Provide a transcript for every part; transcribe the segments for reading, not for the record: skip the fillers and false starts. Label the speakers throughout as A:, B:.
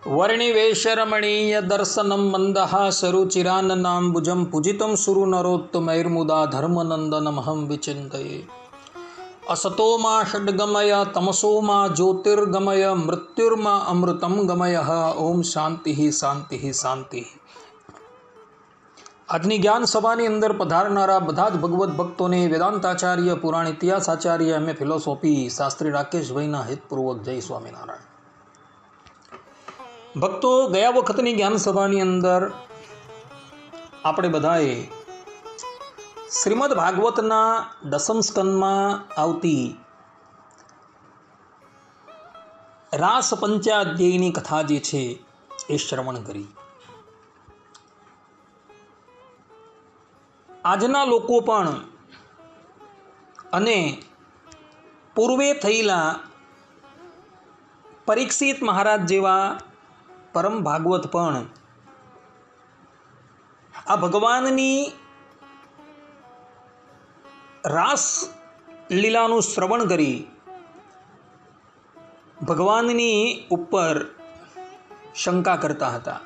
A: वर्णिवेशरमणीय दर्शनं मन्दहासरुचिराननाम्बुजं पूजितं सुरनरोत्तमैर्मुदा धर्मनन्दनमहं विचिन्तये। असतो मा षड्गमय तमसो मा ज्योतिर्गमय मृत्युर्मा अमृतं गमय। ओम शांति शांति शांति। આજની જ્ઞાન સભાની અંદર પધારનારા બધા જ ભગવત ભક્તોને વેદાંતાચાર્ય પુરાણ ઇતિહાસાચાર્ય એમ એ ફિલોસોફી શાસ્ત્રી રાકેશભાઈના હિતપૂર્વક જય સ્વામિનારાયણ। ભક્તો, ગયા વખતની જ્ઞાન સભાની અંદર આપણે બધાએ શ્રીમદ ભાગવતના દસમ સ્કંદમાં આવતી રાસ પંચાધ્યાયની કથા જે છે એ શ્રવણ કરી। આજના લોકો પણ અને પૂર્વે થયેલા પરીક્ષિત મહારાજ જેવા પરમ ભાગવત પણ આ ભગવાનની રાસ લીલાનું શ્રવણ કરી ભગવાનની ઉપર શંકા કરતા હતા।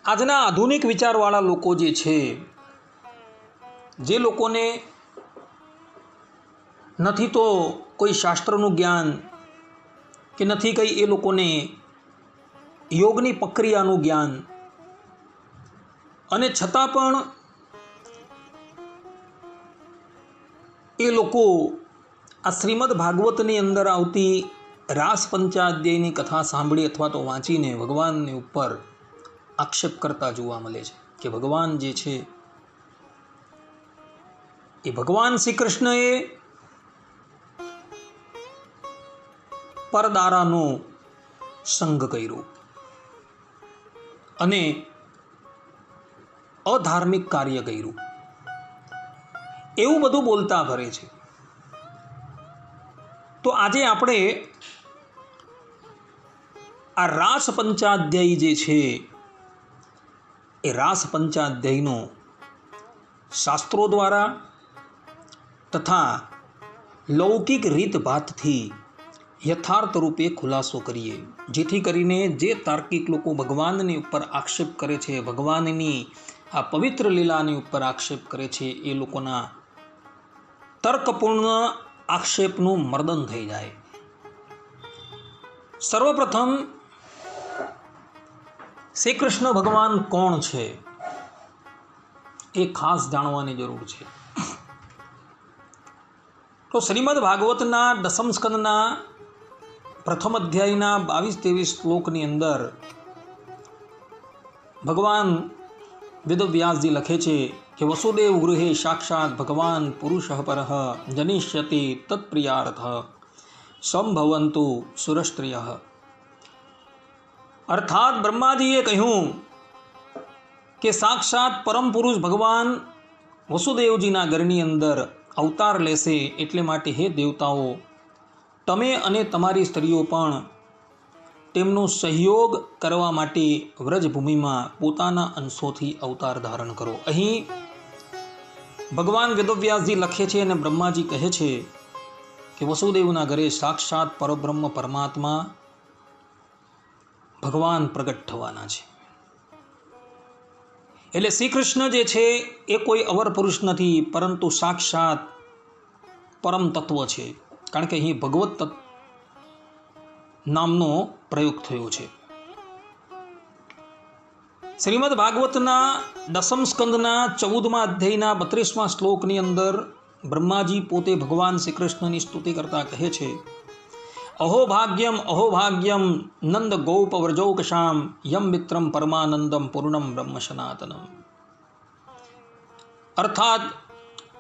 A: આજના આધુનિક વિચારવાળા લોકો જે છે, જે લોકોને નથી તો કોઈ શાસ્ત્રનું જ્ઞાન કે નથી કંઈ એ લોકોને યોગની પ્રક્રિયાનું જ્ઞાન, અને છતાં પણ એ લોકો આ શ્રીમદ ભાગવતની અંદર આવતી રાસ પંચાધ્યાયની કથા સાંભળી અથવા તો વાંચીને ભગવાનની ઉપર આક્ષેપ કરતા જોવા મળે છે કે ભગવાન જે છે એ ભગવાન શ્રી કૃષ્ણએ પરદારાનો સંગ કર્યો અને અધાર્મિક કાર્ય કર્યું, એવું બધું બોલતા ફરે છે। તો આજે આપણે આ રાસ પંચાધ્યાય જે છે એ રાસ પંચાધ્યાયનો શાસ્ત્રો દ્વારા તથા લૌકિક રીતભાતથી યથાર્થ રૂપે ખુલાસો કરીએ, જેથી કરીને જે તાર્કિક લોકો ભગવાનની ઉપર આક્ષેપ કરે છે, ભગવાનની આ પવિત્ર લીલાની ઉપર આક્ષેપ કરે છે, એ લોકોના તર્કપૂર્ણ આક્ષેપનું મર્દન થઈ જાય। સર્વપ્રથમ શ્રી કૃષ્ણ ભગવાન કોણ છે એ ખાસ જાણવાની જરૂર છે। તો શ્રીમદ ભાગવતના દસમ સ્કંદના પ્રથમ અધ્યાયના 22-23 શ્લોકની અંદર ભગવાન વેદવ્યાસજી લખે છે કે વસુદેવ ગૃહે સાક્ષાત ભગવાન પુરુષ પરઃ જનિષ્યતિ તત્પ્રિયાર્થ સંભવંતુ સુરસ્ત્રિય। અર્થાત બ્રહ્માજીએ કહ્યું કે સાક્ષાત પરમ પુરુષ ભગવાન વસુદેવજીના ઘરની અંદર અવતાર લેશે, એટલે માટે હે દેવતાઓ, તમે અને તમારી સ્ત્રીઓ પણ તેમનો સહયોગ કરવા માટે વ્રજભૂમિમાં પોતાના અંશોથી અવતાર ધારણ કરો। અહીં ભગવાન વેદવ્યાસજી લખે છે અને બ્રહ્માજી કહે છે કે વસુદેવના ઘરે સાક્ષાત પરબ્રહ્મ પરમાત્મા ભગવાન પ્રગટ થવાના છે। એટલે શ્રી કૃષ્ણ જે છે એ કોઈ અવર પુરુષ નથી, પરંતુ સાક્ષાત પરમ તત્વ છે, કારણ કે અહીં ભગવત નામનો પ્રયોગ થયો છે। શ્રીમદ ભાગવતના દસમ સ્કંદના 14મા અધ્યાયના 32મા શ્લોકની અંદર બ્રહ્માજી પોતે ભગવાન શ્રી કૃષ્ણની સ્તુતિ કરતા કહે છે, અહોભાગ્યમ નંદ ગોપ વ્રજૌકશામ યમ મિત્રમ પરમાનંદમ પૂર્ણમ બ્રહ્મ સનાતનમ। અર્થાત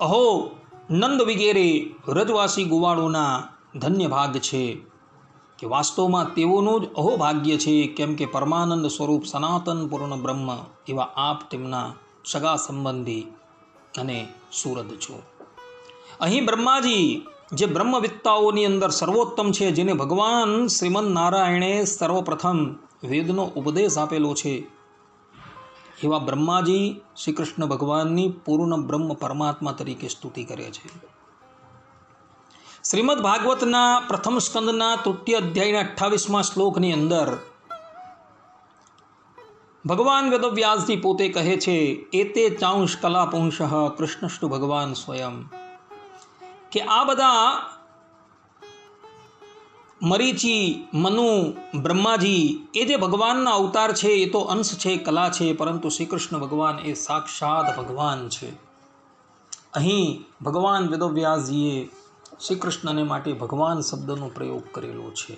A: અહો નંદ વગેરે વ્રજવાસી ગોવાળોના ધન્ય ભાગ છે કે વાસ્તવમાં તેઓનું જ અહોભાગ્ય છે, કેમ કે પરમાનંદ સ્વરૂપ સનાતન પૂર્ણ બ્રહ્મ એવા આપ તેમના સગા સંબંધી અને સુરદ છો। અહીં બ્રહ્માજી જે બ્રહ્મવિદ્તાઓની અંદર સર્વોત્તમ છે, જેને ભગવાન શ્રીમદ નારાયણે સર્વપ્રથમ વેદનો ઉપદેશ આપેલો છે, એવા બ્રહ્માજી શ્રી કૃષ્ણ ભગવાનની પૂર્ણ બ્રહ્મ પરમાત્મા તરીકે સ્તુતિ કરે છે। શ્રીમદ ભાગવતના પ્રથમ સ્કંદના તૃતીય અધ્યાયના 28મા શ્લોકની અંદર ભગવાન વેદવ્યાસજી પોતે કહે છે, એતે ચાંશ કલા પુંશ કૃષ્ણસ્તુ ભગવાન સ્વયં, કે આ બધા મરીચી, મનુ, બ્રહ્માજી એ જે ભગવાનના અવતાર છે એ તો અંશ છે, કલા છે, પરંતુ શ્રી કૃષ્ણ ભગવાન એ સાક્ષાત ભગવાન છે. અહીં ભગવાન વેદવ્યાસજીએ શ્રી કૃષ્ણને માટે ભગવાન શબ્દનો પ્રયોગ કરેલો છે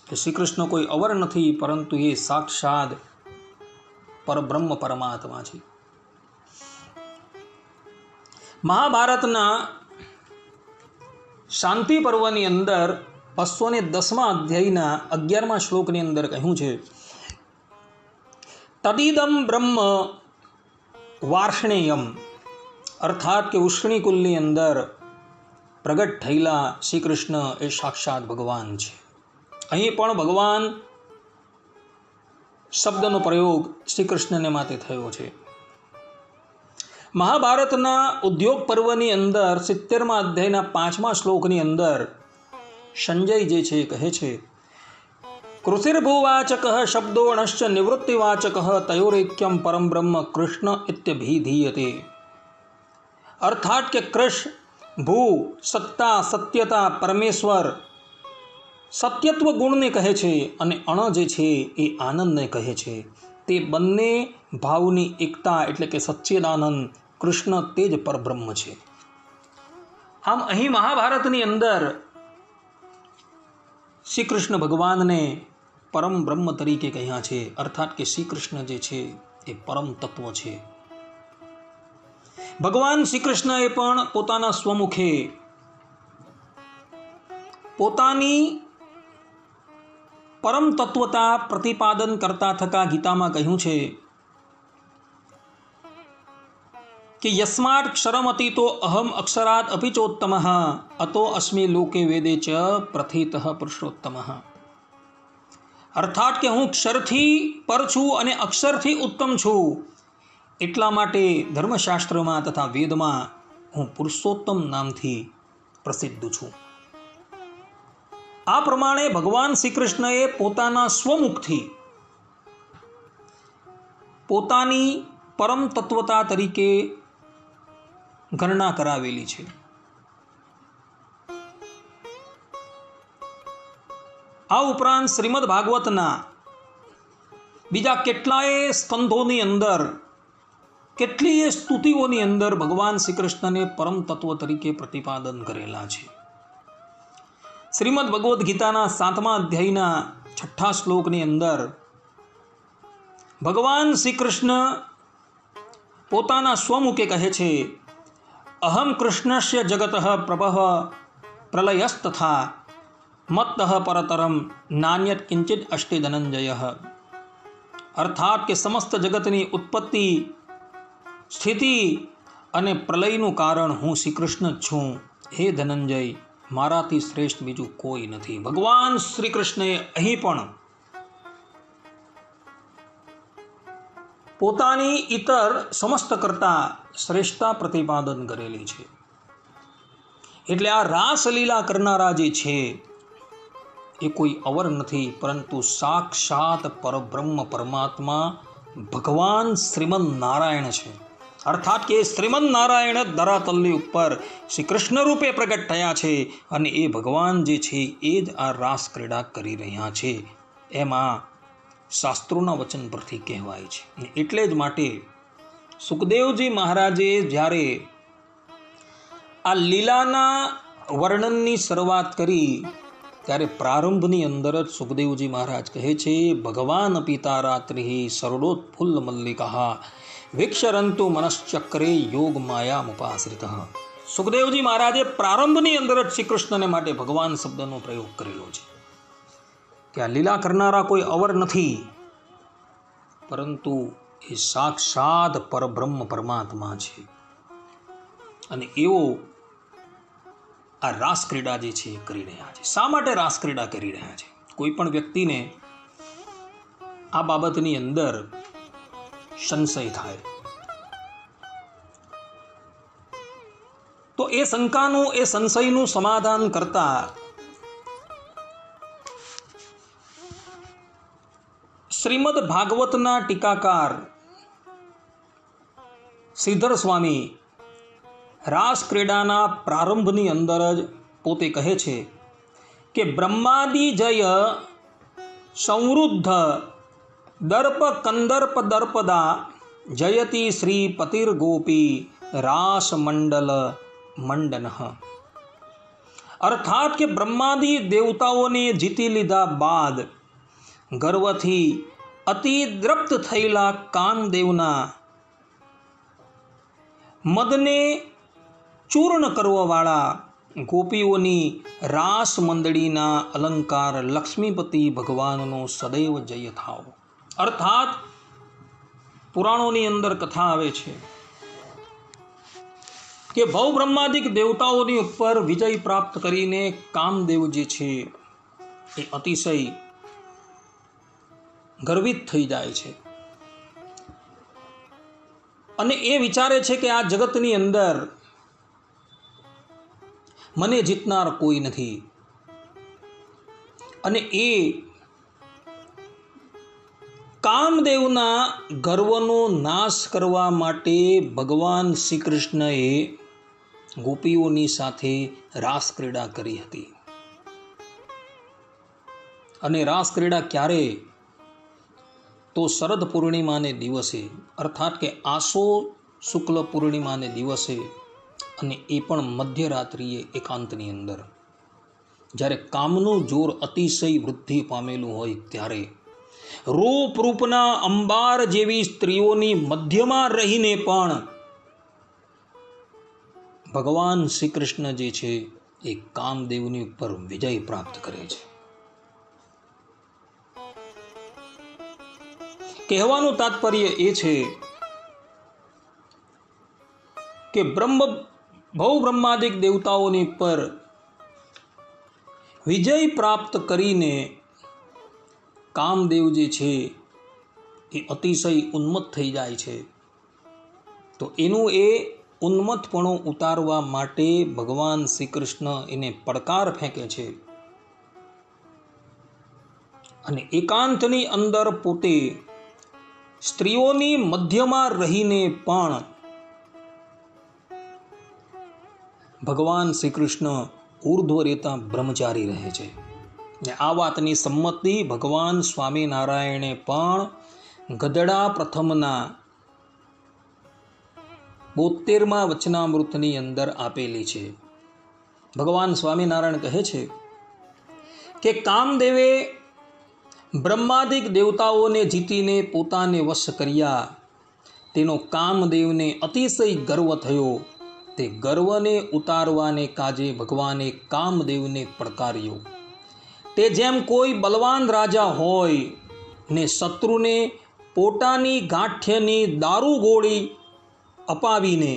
A: કે શ્રી કૃષ્ણ કોઈ અવર નથી, પરંતુ એ સાક્ષાત પરબ્રહ્મ પરમાત્મા છે. મહાભારતના શાંતિ પર્વની અંદર 210મા અધ્યાયના 11મા શ્લોકની અંદર કહ્યું છે, તદિદમ બ્રહ્મ વાર્ષ્ણેયમ, અર્થાત કે ઉષ્ણીકુલની અંદર પ્રગટ થયેલા શ્રી કૃષ્ણ એ સાક્ષાત ભગવાન છે. અહીં પણ ભગવાન શબ્દનો પ્રયોગ શ્રી કૃષ્ણને માટે થયો છે. મહાભારતના ઉદ્યોગ પર્વની અંદર 70મા અધ્યાયના 5મા શ્લોકની અંદર સંજય જે છે કહે છે, કૃષિર્ભુવાચક શબ્દોણશ્ચ નિવૃત્તિવાચક તયોરેક્યમ પરમ બ્રહ્મ કૃષ્ણ ઇત્યભિધીયતે. અર્થાત કે કૃષ્ણ, ભૂ, સત્તા, સત્યતા, પરમેશ્વર, સત્યત્વ ગુણને કહે છે અને અણ જે છે એ આનંદને કહે છે. તે બંને ભાવની એકતા એટલે કે સચ્ચિદાનંદ કૃષ્ણ તે જ પરબ્રહ્મ છે. આમ અહીં મહાભારતની અંદર શ્રી કૃષ્ણ ભગવાનને પરમ બ્રહ્મ તરીકે કહ્યા છે, અર્થાત કે શ્રી કૃષ્ણ જે છે એ પરમ તત્વ છે. ભગવાન શ્રી કૃષ્ણએ પણ પોતાના સ્વમુખે પોતાની પરમ તત્વતા પ્રતિપાદન કરતા થકા ગીતામાં કહ્યું છે કે યસ્માત ક્ષરમતીતો અહમ અક્ષરાદ અપી ચોત્તમઃ અતો અસ્મિ લોકે વેદે ચ પ્રથિતઃ પુરુષોત્તમઃ. અર્થાત કે હું ક્ષરથી પર છું અને અક્ષરથી ઉત્તમ છું, એટલા માટે ધર્મશાસ્ત્રમાં તથા વેદમાં હું પુરુષોત્તમ નામથી પ્રસિદ્ધ છું. આ પ્રમાણે ભગવાન શ્રી કૃષ્ણએ પોતાના સ્વમુખથી પોતાની પરમ તત્વતા તરીકે ગણના કરાવેલી છે. આ ઉપરાંત શ્રીમદ ભાગવતના બીજા કેટલાય સ્કંધોની અંદર, કેટલીય સ્તુતિઓની અંદર ભગવાન શ્રી કૃષ્ણને પરમ તત્વ તરીકે પ્રતિપાદન કરેલા છે. શ્રીમદ ભગવદ્ ગીતાના 7મા અધ્યાયના 6ઠ્ઠા શ્લોકની અંદર ભગવાન શ્રી કૃષ્ણ પોતાના સ્વમુખે કહે છે, અહમ કૃષ્ણસ્ય જગતઃ પ્રભઃ પ્રલયસ્તથા મત્તઃ પરતરમ નાન્યત કિંચિત અષ્ટે ધનંજય. અર્થાત કે સમસ્ત જગતની ઉત્પત્તિ, સ્થિતિ અને પ્રલયનું કારણ હું શ્રી કૃષ્ણ જ છું. હે ધનંજય, મારાથી શ્રેષ્ઠ બીજું કોઈ નથી. ભગવાન શ્રી કૃષ્ણએ અહીં પણ પોતાની ઇતર સમસ્ત કરતા શ્રેષ્ઠતા પ્રતિપાદન કરેલી છે. એટલે આ રાસલીલા કરનારા જે છે એ કોઈ અવર નથી, પરંતુ સાક્ષાત પરબ્રહ્મ પરમાત્મા ભગવાન શ્રીમદ નારાયણ છે. અર્થાત કે શ્રીમદ નારાયણ ધરાતલની ઉપર શ્રી કૃષ્ણ રૂપે પ્રગટ થયા છે અને એ ભગવાન જે છે એ જ આ રાસ ક્રીડા કરી રહ્યા છે, એમાં શાસ્ત્રોના વચન પરથી કહેવાય છે. એટલે જ માટે સુખદેવજી મહારાજે જ્યારે આ લીલાના વર્ણનની શરૂઆત કરી ત્યારે પ્રારંભની અંદર જ સુખદેવજી મહારાજ કહે છે, ભગવાન પિતા રાત્રિ સરોડોત્ફુલ્લ મલ્લિકા વિક્ષરંતુ મનશ્ચક્રે યોગ માયામુપાશ્રિત. સુખદેવજી મહારાજે પ્રારંભની અંદર જ શ્રી કૃષ્ણને માટે ભગવાન શબ્દનો પ્રયોગ કરેલો છે કે આ લીલા કરનારા કોઈ અવર નથી, પરંતુ એ સાક્ષાત પરબ્રહ્મ પરમાત્મા છે. અને એવો આ રાસ ક્રીડા જે છે એ કરી રહ્યા છે. શા માટે રાસ ક્રીડા કરી રહ્યા છે? કોઈ પણ વ્યક્તિને આ બાબતની અંદર સંશય થાય તો એ શંકાનું, એ સંશયનું સમાધાન કરતા શ્રીમદ ભાગવતના ટીકાકાર શ્રીધર સ્વામી રાસ ક્રીડાના પ્રારંભની અંદર જ પોતે કહે છે કે બ્રહ્માદિ જય સંવૃદ્ધ દર્પ કંદર્પ દર્પદા જયતિ શ્રી પતિર ગોપી રાસ મંડલ મંડન. અર્થાત કે બ્રહ્માદિ દેવતાઓને જીતી લીધા બાદ ગર્વથી અતિ દ્રપ્ત થયેલા કામદેવના મદને ચૂર્ણ કરવાવાળા ગોપીઓની રાસ મંડળીના અલંકાર લક્ષ્મીપતિ ભગવાનનો સદૈવ જય થાવ. અર્થાત પુરાણોની અંદર કથા આવે છે કે ભવ બ્રહ્માદિક દેવતાઓની ઉપર વિજય પ્રાપ્ત કરીને કામદેવ જે છે એ અતિશય ગર્વિત થઈ જાય છે અને એ વિચારે છે કે આ જગતની અંદર મને જીતનાર કોઈ નથી. અને એ કામદેવના ગર્વનો નાશ કરવા માટે ભગવાન શ્રી કૃષ્ણએ ગોપીઓની સાથે રાસ ક્રીડા કરી હતી. અને રાસ ક્રીડા ક્યારે? તો શરદ પૂર્ણિમાને દિવસે, અર્થાત કે આસો શુક્લ પૂર્ણિમાને દિવસે, અને એ પણ મધ્યરાત્રિએ એકાંતની અંદર, જ્યારે કામનું જોર અતિશય વૃદ્ધિ પામેલું હોય ત્યારે રૂપના અંબાર જેવી સ્ત્રીઓની મધ્યમાં રહીને પણ ભગવાન શ્રી કૃષ્ણ જે છે એ કામદેવની ઉપર વિજય પ્રાપ્ત કરે છે. કહેવાનું તાત્પર્ય એ છે કે ભવ બ્રહ્માદિક દેવતાઓની પર વિજય પ્રાપ્ત કરીને કામદેવ જે છે એ અતિશય ઉન્મત્ત થઈ જાય છે. તો એનું એ ઉન્મત્તપણું ઉતારવા માટે ભગવાન શ્રી કૃષ્ણ એને પડકાર ફેંકે છે અને એકાંતની અંદર પોતે સ્ત્રીઓની મધ્યમાં રહીને પણ ભગવાન શ્રી કૃષ્ણ ઉર્ધ્વ રેતા બ્રહ્મચારી રહે છે. ને આ વાતની સંમતિ ભગવાન સ્વામિનારાયણે પણ ગદડા પ્રથમના 72મા વચનામૃતની અંદર આપેલી છે. ભગવાન સ્વામિનારાયણ કહે છે કે કામદેવે બ્રહ્માદિક દેવતાઓને જીતીને પોતાને વશ કર્યા. તેનો કામદેવને અતિશય ગર્વ થયો. તે ગર્વને ઉતારવાને કાજે ભગવાને કામદેવને પડકાર્યો. તે જેમ કોઈ બલવાન રાજા હોય ને શત્રુને પોતાની ગાંઠ્યની દારૂ ગોળી અપાવીને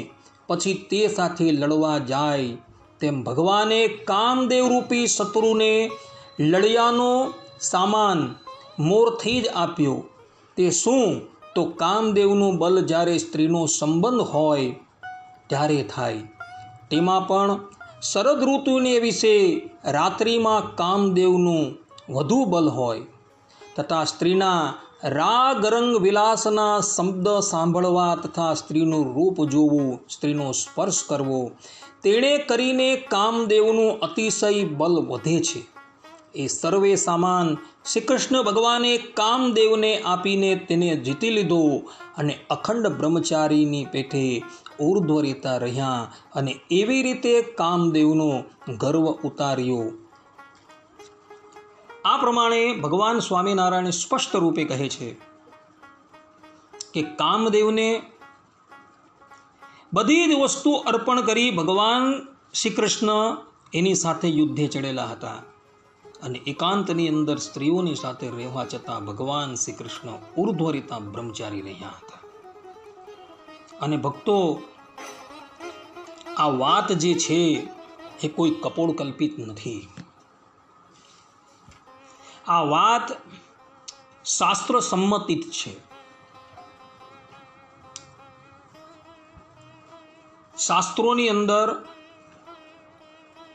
A: પછી તે સાથે લડવા જાય, તેમ ભગવાને કામદેવ રૂપી શત્રુને લડિયાનો સામાન મોરથી જ આપ્યો. તે શું? તો કામદેવનું બલ જ્યારે સ્ત્રીનો સંબંધ હોય ત્યારે થાય. તેમાં પણ શરદ ઋતુને વિશે રાત્રિમાં કામદેવનું વધુ બલ હોય તથા સ્ત્રીના રાગ રંગ વિલાસના શબ્દ સાંભળવા તથા સ્ત્રીનું રૂપ જોવું, સ્ત્રીનો સ્પર્શ કરવો, તેણે કરીને કામદેવનું અતિશય બલ વધે છે. એ સર્વે સામાન શ્રી કૃષ્ણ ભગવાને કામદેવને આપીને તેને જીતી લીધો અને અખંડ બ્રહ્મચારીની પેઠે ઉર્ધ્વ રેતા રહ્યા અને એવી રીતે કામદેવનો ગર્વ ઉતાર્યો. આ પ્રમાણે ભગવાન સ્વામિનારાયણ સ્પષ્ટ રૂપે કહે છે કે કામદેવને બધી જ વસ્તુ અર્પણ કરી ભગવાન શ્રી કૃષ્ણ એની સાથે યુદ્ધે ચડેલા હતા અને એકાંતની અંદર સ્ત્રીઓની સાથે રહેવા છતાં ભગવાન શ્રી કૃષ્ણ ઉર્ધ્વ રેતા બ્રહ્મચારી રહ્યા હતા. અને ભક્તો, આ વાત જે છે એ કોઈ કપોળ કલ્પિત નથી. આ વાત શાસ્ત્ર સંમતિત છે. શાસ્ત્રોની અંદર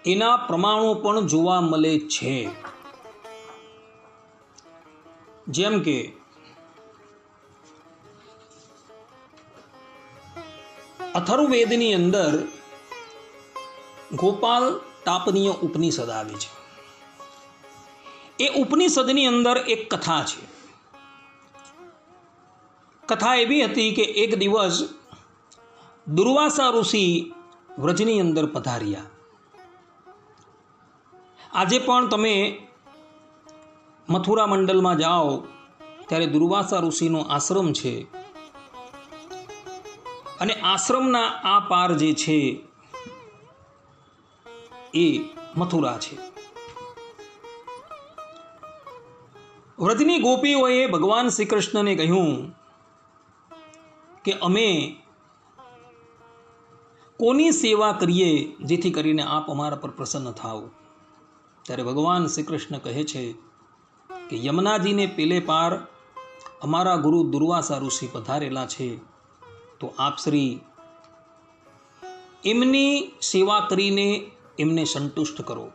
A: એના પ્રમાણો પણ જોવા મળે છે. જેમ કે અથર્વવેદની અંદર ગોપાલ તાપનીય ઉપનિષદ આવે છે. એ ઉપનિષદની અંદર એક કથા છે. કથા એવી હતી કે એક દિવસ દુર્વાસા ઋષિ વ્રજની અંદર પધાર્યા. આજે પણ તમે મથુરા મંડલમાં જાઓ ત્યારે દુર્વાસા ઋષિનો આશ્રમ છે, અને આશ્રમના આ પાર જે છે એ મથુરા છે. વ્રજની ગોપીઓએ ભગવાન શ્રી કૃષ્ણને કહ્યું કે અમે કોની સેવા કરીએ જેથી કરીને આપ અમારા પર પ્રસન્ન થાઓ. ત્યારે ભગવાન શ્રી કૃષ્ણ કહે છે કે યમુનાજીને પેલે પાર અમારા ગુરુ દુર્વાસા ઋષિ પધારેલા છે, તો આપ શ્રી એમની સેવા કરીને એમને સંતુષ્ટ કરો.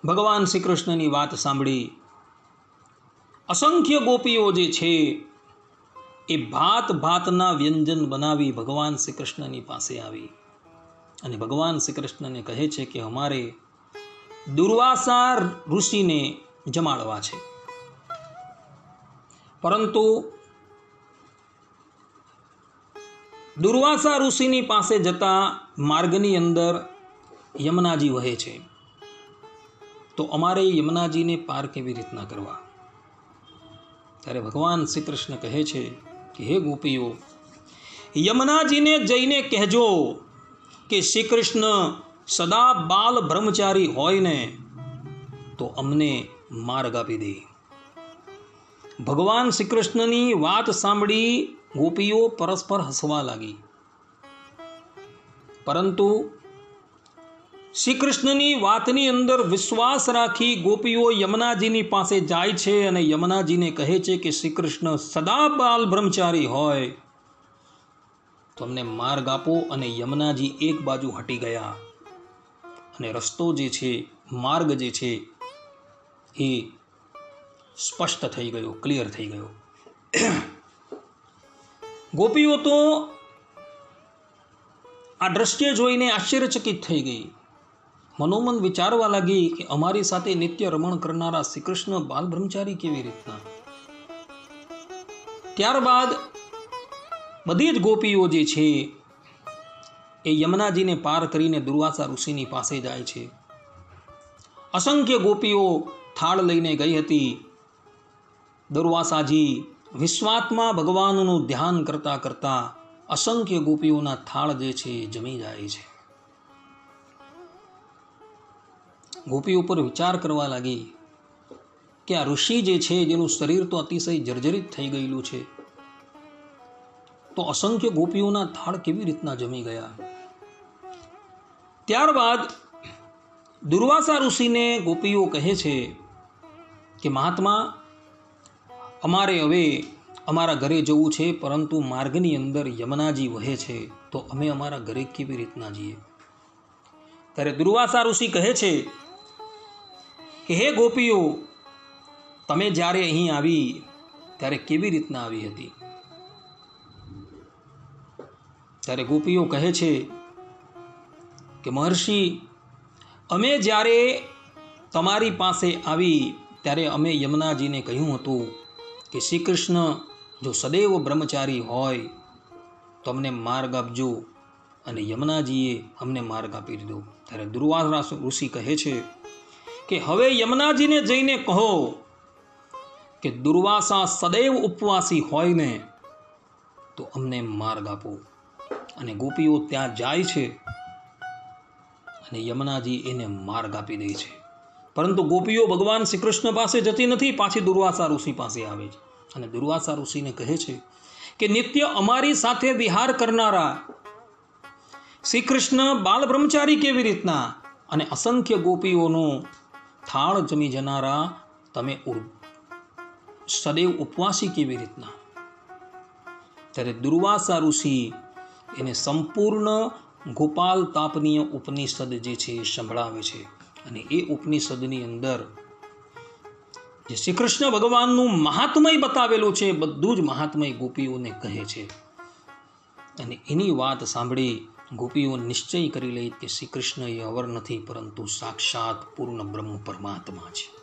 A: ભગવાન શ્રી કૃષ્ણની વાત સાંભળી અસંખ્ય ગોપીઓ જે છે એ ભાત ભાતના વ્યંજન બનાવી ભગવાન શ્રી કૃષ્ણની પાસે આવી અને ભગવાન શ્રી કૃષ્ણને કહે છે કે અમારે દુર્વાસા ઋષિને જમાડવા છે. પરંતુ દુર્વાસા ઋષિની પાસે જતા માર્ગની અંદર યમુનાજી વહે છે, તો અમારે યમુનાજીને પાર કેવી રીતના કરવા? ત્યારે ભગવાન શ્રી કૃષ્ણ કહે છે કે હે ગોપીઓ, યમુનાજીને જઈને કહેજો કે શ્રી કૃષ્ણ સદા બાલ બ્રહ્મચારી હોય ને તો અમને માર્ગ આપી દે. ભગવાન શ્રી કૃષ્ણની વાત સાંભળી ગોપીઓ પરસ્પર હસવા લાગી. પરંતુ શ્રી કૃષ્ણની વાતની અંદર વિશ્વાસ રાખી ગોપીઓ યમુનાજીની પાસે જાય છે અને યમુનાજીને કહે છે કે શ્રી કૃષ્ણ સદા બાલ બ્રહ્મચારી હોય તો અમને માર્ગ આપો. અને યમુનાજી એક બાજુ હટી ગયા અને રસ્તો જે છે, માર્ગ જે છે એ સ્પષ્ટ થઈ ગયો, ક્લિયર થઈ ગયો. ગોપીઓ તો આ દ્રશ્ય જોઈને આશ્ચર્યચકિત થઈ ગઈ. મનોમન વિચારવા લાગી કે અમારી સાથે નિત્ય રમણ કરનારા શ્રી કૃષ્ણ બાલ બ્રહ્મચારી કેવી રીતના? ત્યારબાદ બધી જ ગોપીઓ જે છે એ યમુનાજીને પાર કરીને દુર્વાસા ઋષિની પાસે જાય છે. અસંખ્ય ગોપીઓ થાળ લઈને ગઈ હતી. દુર્વાસાજી વિશ્વાત્મા ભગવાનનું ધ્યાન કરતા કરતા અસંખ્ય ગોપીઓના થાળ જે છે એ જમી જાય છે. ગોપીઓ પર વિચાર કરવા લાગી કે આ ઋષિ જે છે જેનું શરીર તો અતિશય જર્જરિત થઈ ગયેલું છે, તો અસંખ્ય ગોપીઓના થાળ કેવી રીતના જમી ગયા? ત્યારબાદ દુર્વાસા ઋષિને ગોપીઓ કહે છે કે મહાત્મા, અમારે હવે અમારા ઘરે જવું છે, પરંતુ માર્ગની અંદર યમુનાજી વહે છે, તો અમે અમારા ઘરે કેવી રીતના જઈએ? ત્યારે દુર્વાસા ઋષિ કહે છે કે હે ગોપીઓ, તમે જ્યારે અહીં આવી ત્યારે કેવી રીતના આવી હતી? ત્યારે ગોપીઓ કહે છે કે મહર્ષિ, અમે જ્યારે તમારી પાસે આવી ત્યારે અમે યમુનાજીને કહ્યું હતું કે શ્રી કૃષ્ણ જો સદૈવ બ્રહ્મચારી હોય તો અમને માર્ગ આપજો, અને યમુનાજીએ અમને માર્ગ આપી દીધો. ત્યારે દુર્વાસા ઋષિ કહે છે કે હવે યમુનાજીને જઈને કહો કે દુર્વાસા સદૈવ ઉપવાસી હોય ને તો અમને માર્ગ આપો. અને ગોપીઓ ત્યાં જાય છે અને યમુનાજી એને માર્ગ આપી દે છે. પરંતુ ગોપીઓ ભગવાન શ્રી કૃષ્ણ પાસે જતી નથી, પાછી દુર્વાસા ઋષિ પાસે આવે છે અને દુર્વાસા ઋષિને કહે છે કે નિત્ય અમારી સાથે વિહાર કરનારા શ્રી કૃષ્ણ બાલ બ્રહ્મચારી કેવી રીતના, અને અસંખ્ય ગોપીઓનો થાળ જમી જનારા તમે સદૈવ ઉપવાસી કેવી રીતના? ત્યારે દુર્વાસા ઋષિ એને સંપૂર્ણ ગોપાલ તાપનીય ઉપનિષદ જે છે એ સંભળાવે છે. અને એ ઉપનિષદની અંદર જે શ્રી કૃષ્ણ ભગવાનનું મહાત્મય બતાવેલું છે, બધું જ મહાત્મય ગોપીઓને કહે છે. અને એની વાત સાંભળી ગોપીઓ નિશ્ચય કરી લે કે શ્રી કૃષ્ણ એ અવર નથી, પરંતુ સાક્ષાત પૂર્ણ બ્રહ્મ પરમાત્મા છે.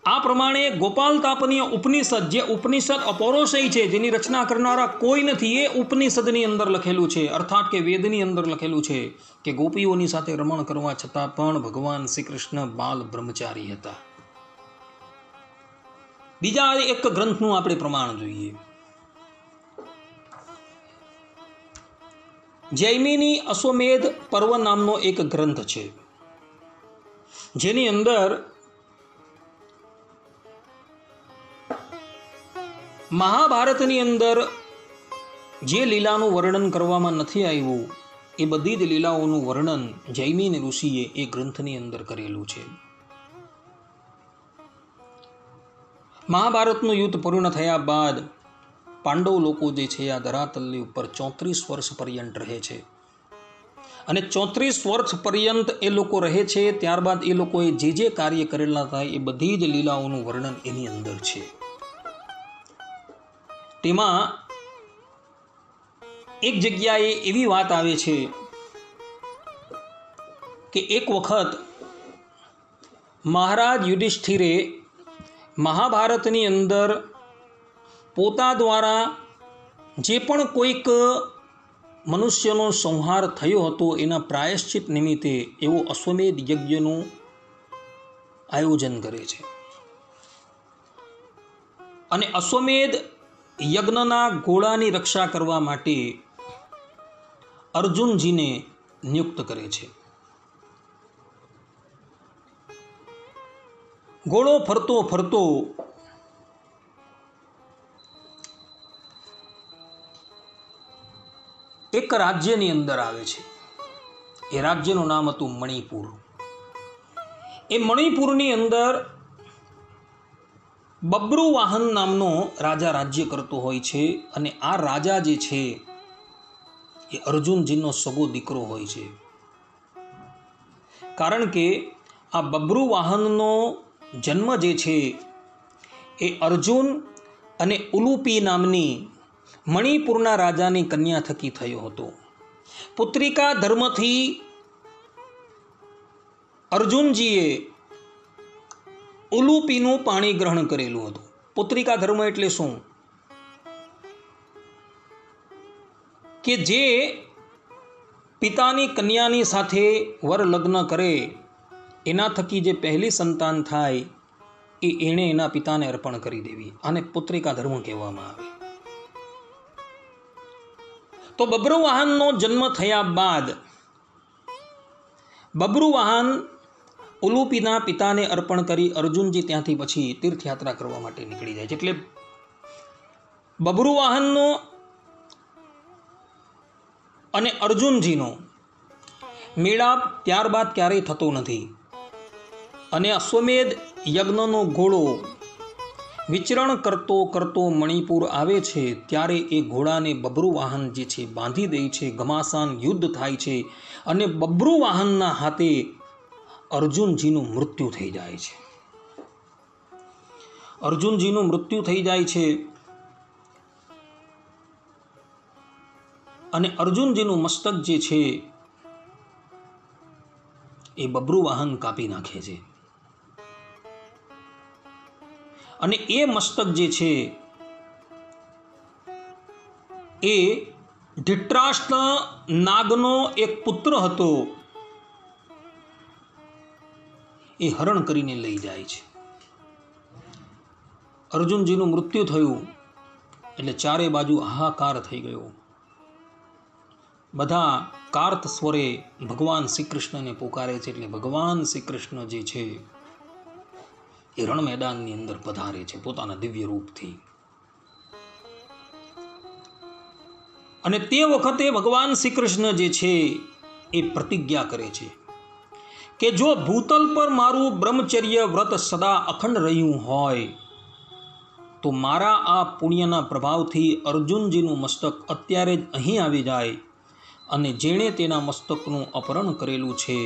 A: આ પ્રમાણે ગોપાલ તાપનીય ઉપનિષદ, જે ઉપનિષદ અપૌરુષેય છે, જેની રચના કરનારા કોઈ નથી, એ ઉપનિષદની અંદર લખેલું છે, અર્થાત કે વેદની અંદર લખેલું છે કે ગોપીઓની સાથે રમણ કરવા છતાં પણ ભગવાન શ્રી કૃષ્ણ બાલ બ્રહ્મચારી હતા. બીજા એક ગ્રંથનું આપણે પ્રમાણ જોઈએ. જૈમિની અશ્વમેધ પર્વ નામનો એક ગ્રંથ છે, જેની અંદર મહાભારતની અંદર જે લીલાનું વર્ણન કરવામાં નથી આવ્યું, એ બધી જ લીલાઓનું વર્ણન જૈમિની ઋષિએ એ ગ્રંથની અંદર કરેલું છે. મહાભારતનું યુદ્ધ પૂર્ણ થયા બાદ પાંડવ લોકો જે છે આ ધરાતલની ઉપર 34 વર્ષ પર્યંત રહે છે. અને 34 વર્ષ પર્યંત એ લોકો રહે છે. ત્યારબાદ એ લોકોએ જે જે કાર્ય કરેલા હતા એ બધી જ લીલાઓનું વર્ણન એની અંદર છે. તેમાં એક જગ્યાએ એવી વાત આવે છે કે એક વખત મહારાજ યુધિષ્ઠિરે મહાભારતની અંદર પોતા દ્વારા જે પણ કોઈક મનુષ્યનો સંહાર થયો હતો એના પ્રાયશ્ચિત નિમિત્તે એવો અશ્વમેધ યજ્ઞનું આયોજન કરે છે. અને અશ્વમેધ યજ્ઞના ઘોડાની રક્ષા કરવા માટે અર્જુનજીને નિયુક્ત કરે છે. ઘોડો ફરતો ફરતો એક રાજ્યની અંદર આવે છે. એ રાજ્યનું નામ હતું મણિપુર. એ મણિપુરની અંદર બબ્રુવાહન નામનો રાજા રાજ્ય કરતો હોય છે. અને આ રાજા જે છે એ અર્જુનજીનો સગો દીકરો હોય છે. કારણ કે આ બબ્રુવાહનનો જન્મ જે છે એ અર્જુન અને ઉલુપી નામની મણિપુરના રાજાની કન્યા થકી થયો હતો. પુત્રિકા ધર્મથી અર્જુનજીએ ઉલુપીનું પાણી ગ્રહણ કરેલું હતું. પુત્રિકા ધર્મ એટલે શું? કે જે પિતાની કન્યાની સાથે વર લગ્ન કરે એના થકી જે પહેલી સંતાન થાય એ એણે એના પિતાને અર્પણ કરી દેવી. આને પુત્રિકા ધર્મ કહેવામાં આવે. તો બબ્રુવાહનનો જન્મ થયા બાદ બબ્રુવાહન ઉલુપીના પિતાને અર્પણ કરી અર્જુનજી ત્યાંથી પછી તીર્થયાત્રા કરવા માટે નીકળી જાય છે. એટલે બબ્રુવાહનનો અને અર્જુનજીનો મેળાપ ત્યારબાદ ક્યારેય થતો નથી. અને અશ્વમેધ યજ્ઞનો ઘોડો વિચરણ કરતો કરતો મણિપુર આવે છે. ત્યારે એ ઘોડાને બબ્રુવાહન જે છે બાંધી દે છે. ઘમાસાન યુદ્ધ થાય છે અને બબ્રુવાહનના હાથે અર્જુનજીનું મૃત્યુ થઈ જાય છે. અર્જુનજીનું મૃત્યુ થઈ જાય છે. અને અર્જુનજીનું મસ્તક જે છે એ બબ્રુવાહન કાપી નાખે છે. અને એ મસ્તક જે છે એ ધૃતરાષ્ટ્ર નાગનો એક પુત્ર હતો એ હરણ કરીને લઈ જાય છે. અર્જુનજીનું મૃત્યુ થયું એટલે ચારે બાજુ હાહાકાર થઈ ગયો. બધા કાર્ત સ્વરે ભગવાન શ્રી કૃષ્ણને પુકારે છે. એટલે ભગવાન શ્રી કૃષ્ણ જે છે એ રણ મેદાનની અંદર પધારે છે પોતાના દિવ્ય રૂપથી. અને તે વખતે ભગવાન શ્રી કૃષ્ણ જે છે એ પ્રતિજ્ઞા કરે છે કે જો ભૂતલ પર મારું બ્રહ્મચર્ય વ્રત સદા અખંડ રહ્યું હોય તો મારા આ પુણ્યના પ્રભાવથી અર્જુનજીનું મસ્તક અત્યારે જ અહીં આવી જાય અને જેણે તેના મસ્તકનું અપહરણ કરેલું છે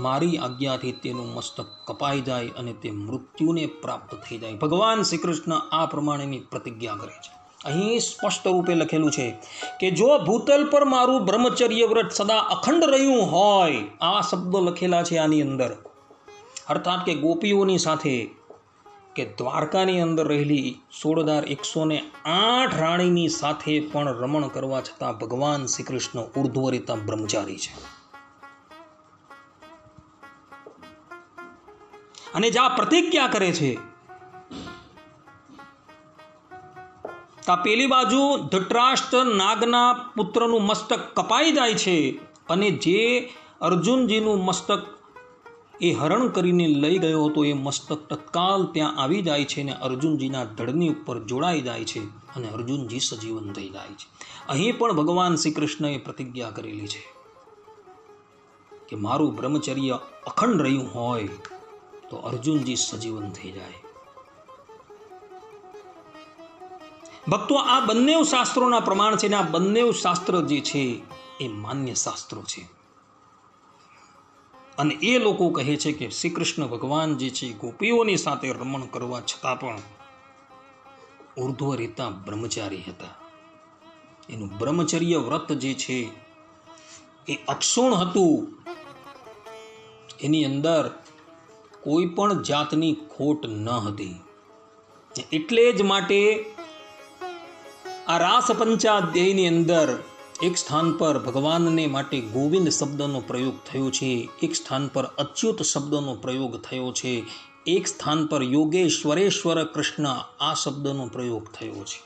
A: મારી આજ્ઞાથી તેનું મસ્તક કપાઈ જાય અને તે મૃત્યુને પ્રાપ્ત થઈ જાય. ભગવાન શ્રી કૃષ્ણ આ પ્રમાણેની પ્રતિજ્ઞા કરે છે. અહીં સ્પષ્ટ રૂપે લખેલું છે કે જો ભૂતલ પર મારું બ્રહ્મચર્ય વ્રત સદા અખંડ રહ્યું હોય, આ શબ્દો લખેલા છે આની અંદર, અર્થાત કે ગોપીઓની સાથે કે દ્વારકાની અંદર રહેલી 16,108 રાણીની સાથે પણ રમણ કરવા છતાં ભગવાન શ્રી કૃષ્ણ ઉર્ધ્વરીતા બ્રહ્મચારી છે. અને જે આ પ્રતિજ્ઞા કરે છે, તા પેલી બાજુ ધૃતરાષ્ટ્ર નાગના પુત્રનું મસ્તક કપાઈ જાય છે અને જે અર્જુનજીનું મસ્તક એ હરણ કરીને લઈ ગયો હતો એ મસ્તક તત્કાલ ત્યાં આવી જાય છે અને અર્જુનજીના ધડની ઉપર જોડાઈ જાય છે અને અર્જુનજી સજીવન થઈ જાય છે. અહીં પણ ભગવાન શ્રી કૃષ્ણએ પ્રતિજ્ઞા કરેલી છે કે મારું બ્રહ્મચર્ય અખંડ રહ્યું હોય તો અર્જુનજી સજીવન થઈ જાય. ભક્તો, આ બંને શાસ્ત્રોના પ્રમાણ છે ને આ બંને શાસ્ત્ર જે છે એ માન્ય શાસ્ત્રો છે. અને એ લોકો કહે છે કે શ્રી કૃષ્ણ ભગવાન જે છે ગોપીઓની સાથે રમણ કરવા છતાં પણ ઉર્ધ્વરીતા બ્રહ્મચારી હતા. એનું બ્રહ્મચર્ય વ્રત જે છે એ અક્ષુણ હતું. એની અંદર કોઈ પણ જાતની ખોટ ન હતી. એટલે જ માટે આ રાસ પંચાધ્યાયની અંદર એક સ્થાન પર ભગવાનને માટે ગોવિંદ શબ્દનો પ્રયોગ થયો છે, એક સ્થાન પર અચ્યુત શબ્દનો પ્રયોગ થયો છે, એક સ્થાન પર યોગેશ્વરેશ્વર કૃષ્ણ આ શબ્દનો પ્રયોગ થયો છે.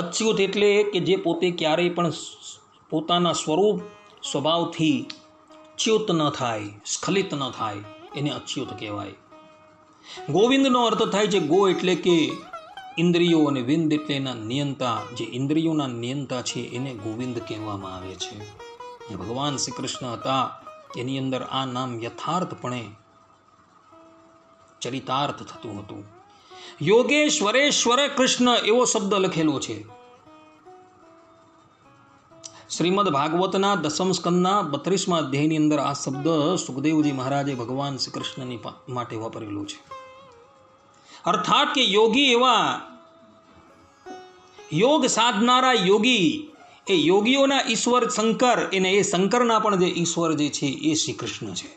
A: અચ્યુત એટલે કે જે પોતે ક્યારેય પણ પોતાના સ્વરૂપ સ્વભાવથી ચ્યુત ન થાય, સ્ખલિત ન થાય, એને અચ્યુત કહેવાય. ગોવિંદનો અર્થ થાય છે ગો એટલે કે ઇન્દ્રિયો અને વિંદ એટલે એના નિયંતા, જે ઇન્દ્રિયોના નિયંતા છે એને ગોવિંદ કહેવામાં આવે છે. ભગવાન શ્રી કૃષ્ણ હતા એની અંદર આ નામ યથાર્થપણે ચરિતાર્થ થતું હતું. યોગેશ્વરેશ્વર કૃષ્ણ એવો શબ્દ લખેલો છે. શ્રીમદ ભાગવતના 10મ સ્કંદના 32મા અધ્યાયની અંદર આ શબ્દ સુખદેવજી મહારાજે ભગવાન શ્રી કૃષ્ણની માટે વાપરેલું છે. અર્થાત કે યોગી એવા યોગ સાધનારા યોગી, એ યોગીઓના ઈશ્વર શંકર, એને એ શંકરના પણ જે ઈશ્વર જે છે એ શ્રી કૃષ્ણ છે.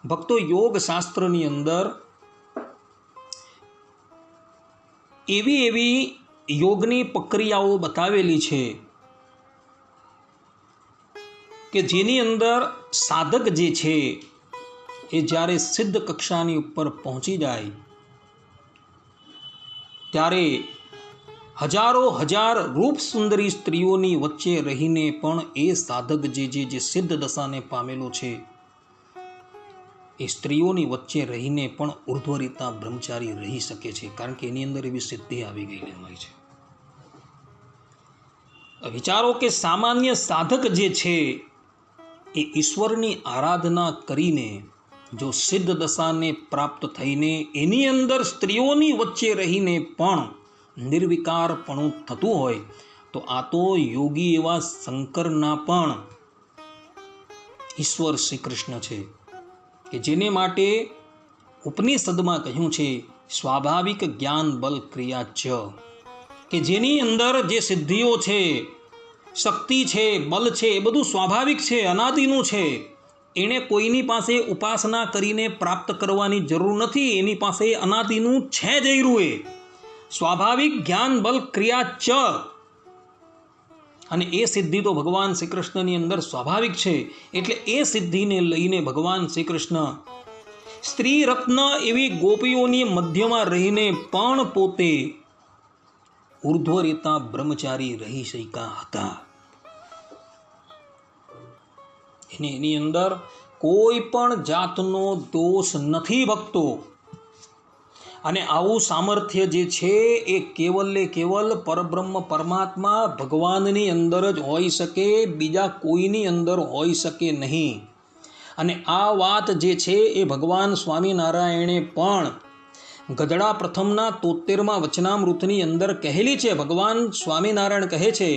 A: ભક્તો, યોગ શાસ્ત્રની અંદર એવી યોગની પ્રક્રિયાઓ બતાવેલી છે કે જેની અંદર સાધક જે છે એ જ્યારે સિદ્ધ કક્ષાની ઉપર પહોંચી જાય ત્યારે હજારો હજાર રૂપ સુંદરી સ્ત્રીઓની વચ્ચે રહીને પણ એ સાધક જે સિદ્ધ દશાને પામેલો છે એ સ્ત્રીઓની વચ્ચે રહીને પણ ઉર્ધ્વરીતા બ્રહ્મચારી રહી શકે છે, કારણ કે એની અંદર એવી સિદ્ધિ આવી ગયેલી હોય છે. વિચારો કે સામાન્ય સાધક જે છે એ ઈશ્વરની આરાધના કરીને જો સિદ્ધ દશાને પ્રાપ્ત થઈને એની અંદર સ્ત્રીઓની વચ્ચે રહીને પણ નિર્વિકારપણું થતું હોય તો આ તો યોગી એવા શંકરના પણ ઈશ્વર શ્રી કૃષ્ણ છે કે જેને માટે ઉપનિષદમાં કહ્યું છે સ્વાભાવિક જ્ઞાન બલ ક્રિયા ચ, કે જેની અંદર જે સિદ્ધિઓ છે, શક્તિ છે, બલ છે, એ બધું સ્વાભાવિક છે, અનાદિનું છે. એણે કોઈની પાસે ઉપાસના કરીને પ્રાપ્ત કરવાની જરૂર નથી. એની પાસે અનાદિનું છે જ એ સ્વાભાવિક જ્ઞાન બલ ક્રિયા ચ. અને એ સિદ્ધિ તો ભગવાન શ્રી કૃષ્ણની અંદર સ્વાભાવિક છે. એટલે એ સિદ્ધિને લઈને ભગવાન શ્રી કૃષ્ણ સ્ત્રી રત્ન એવી ગોપીઓની મધ્યમાં રહીને પણ પોતે ઉર્ધ્વરીતા બ્રહ્મચારી રહી શક્યા હતા. એની અંદર કોઈ પણ જાતનો દોષ નથી ભક્તો. અને આવું સામર્થ્ય જે છે એ કેવલ પરબ્રહ્મ પરમાત્મા ભગવાનની અંદર જ હોઈ શકે, બીજા કોઈની અંદર હોઈ શકે નહીં. અને આ વાત જે છે એ ભગવાન સ્વામિનારાયણે પણ ગધડા પ્રથમના 73મા વચનામૃતની અંદર કહેલી છે. ભગવાન સ્વામિનારાયણ કહે છે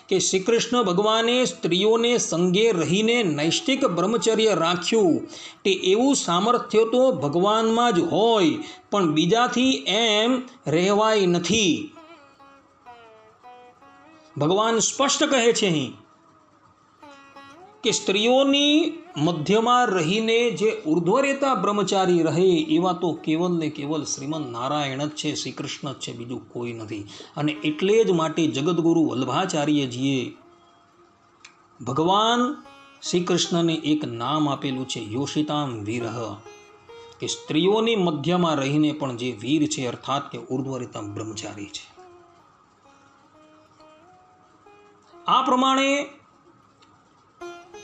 A: કે શ્રી કૃષ્ણ ભગવાને સ્ત્રીઓને સંગે રહીને નૈષ્ઠિક બ્રહ્મચર્ય રાખ્યું, તે એવું સામર્થ્ય તો ભગવાનમાં જ હોય, પણ બીજાથી એમ રહેવાય નથી. ભગવાન સ્પષ્ટ કહે છે અહીં કે સ્ત્રીઓની મધ્યમાં રહીને જે ઉર્ધ્વરેતા બ્રહ્મચારી રહે એવા તો કેવલ ને કેવલ શ્રીમદ નારાયણ જ છે, શ્રી કૃષ્ણ જ છે, બીજું કોઈ નથી. અને એટલે જ માટે જગદગુરુ વલ્લભાચાર્યજીએ ભગવાન શ્રી કૃષ્ણને એક નામ આપેલું છે, યોષિતામ વીરહ, કે સ્ત્રીઓની મધ્યમાં રહીને પણ જે વીર છે, અર્થાત કે ઉર્ધ્વરેતા બ્રહ્મચારી છે. આ પ્રમાણે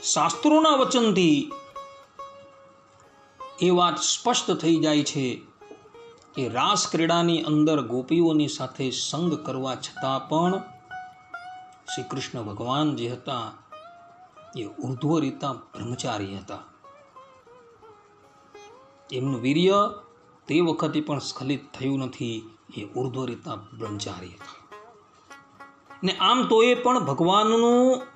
A: શાસ્ત્રોના વચનથી એ વાત સ્પષ્ટ થઈ જાય છે કે રાસ ક્રીડાની અંદર ગોપીઓની સાથે સંગ કરવા છતાં પણ શ્રી કૃષ્ણ ભગવાન જે હતા એ ઉર્ધ્વરેતા બ્રહ્મચારી હતા. એમનું વીર્ય તે વખતે પણ સ્ખલિત થયું નથી, એ ઉર્ધ્વરેતા બ્રહ્મચારી હતા. ને આમ તો એ પણ ભગવાનનું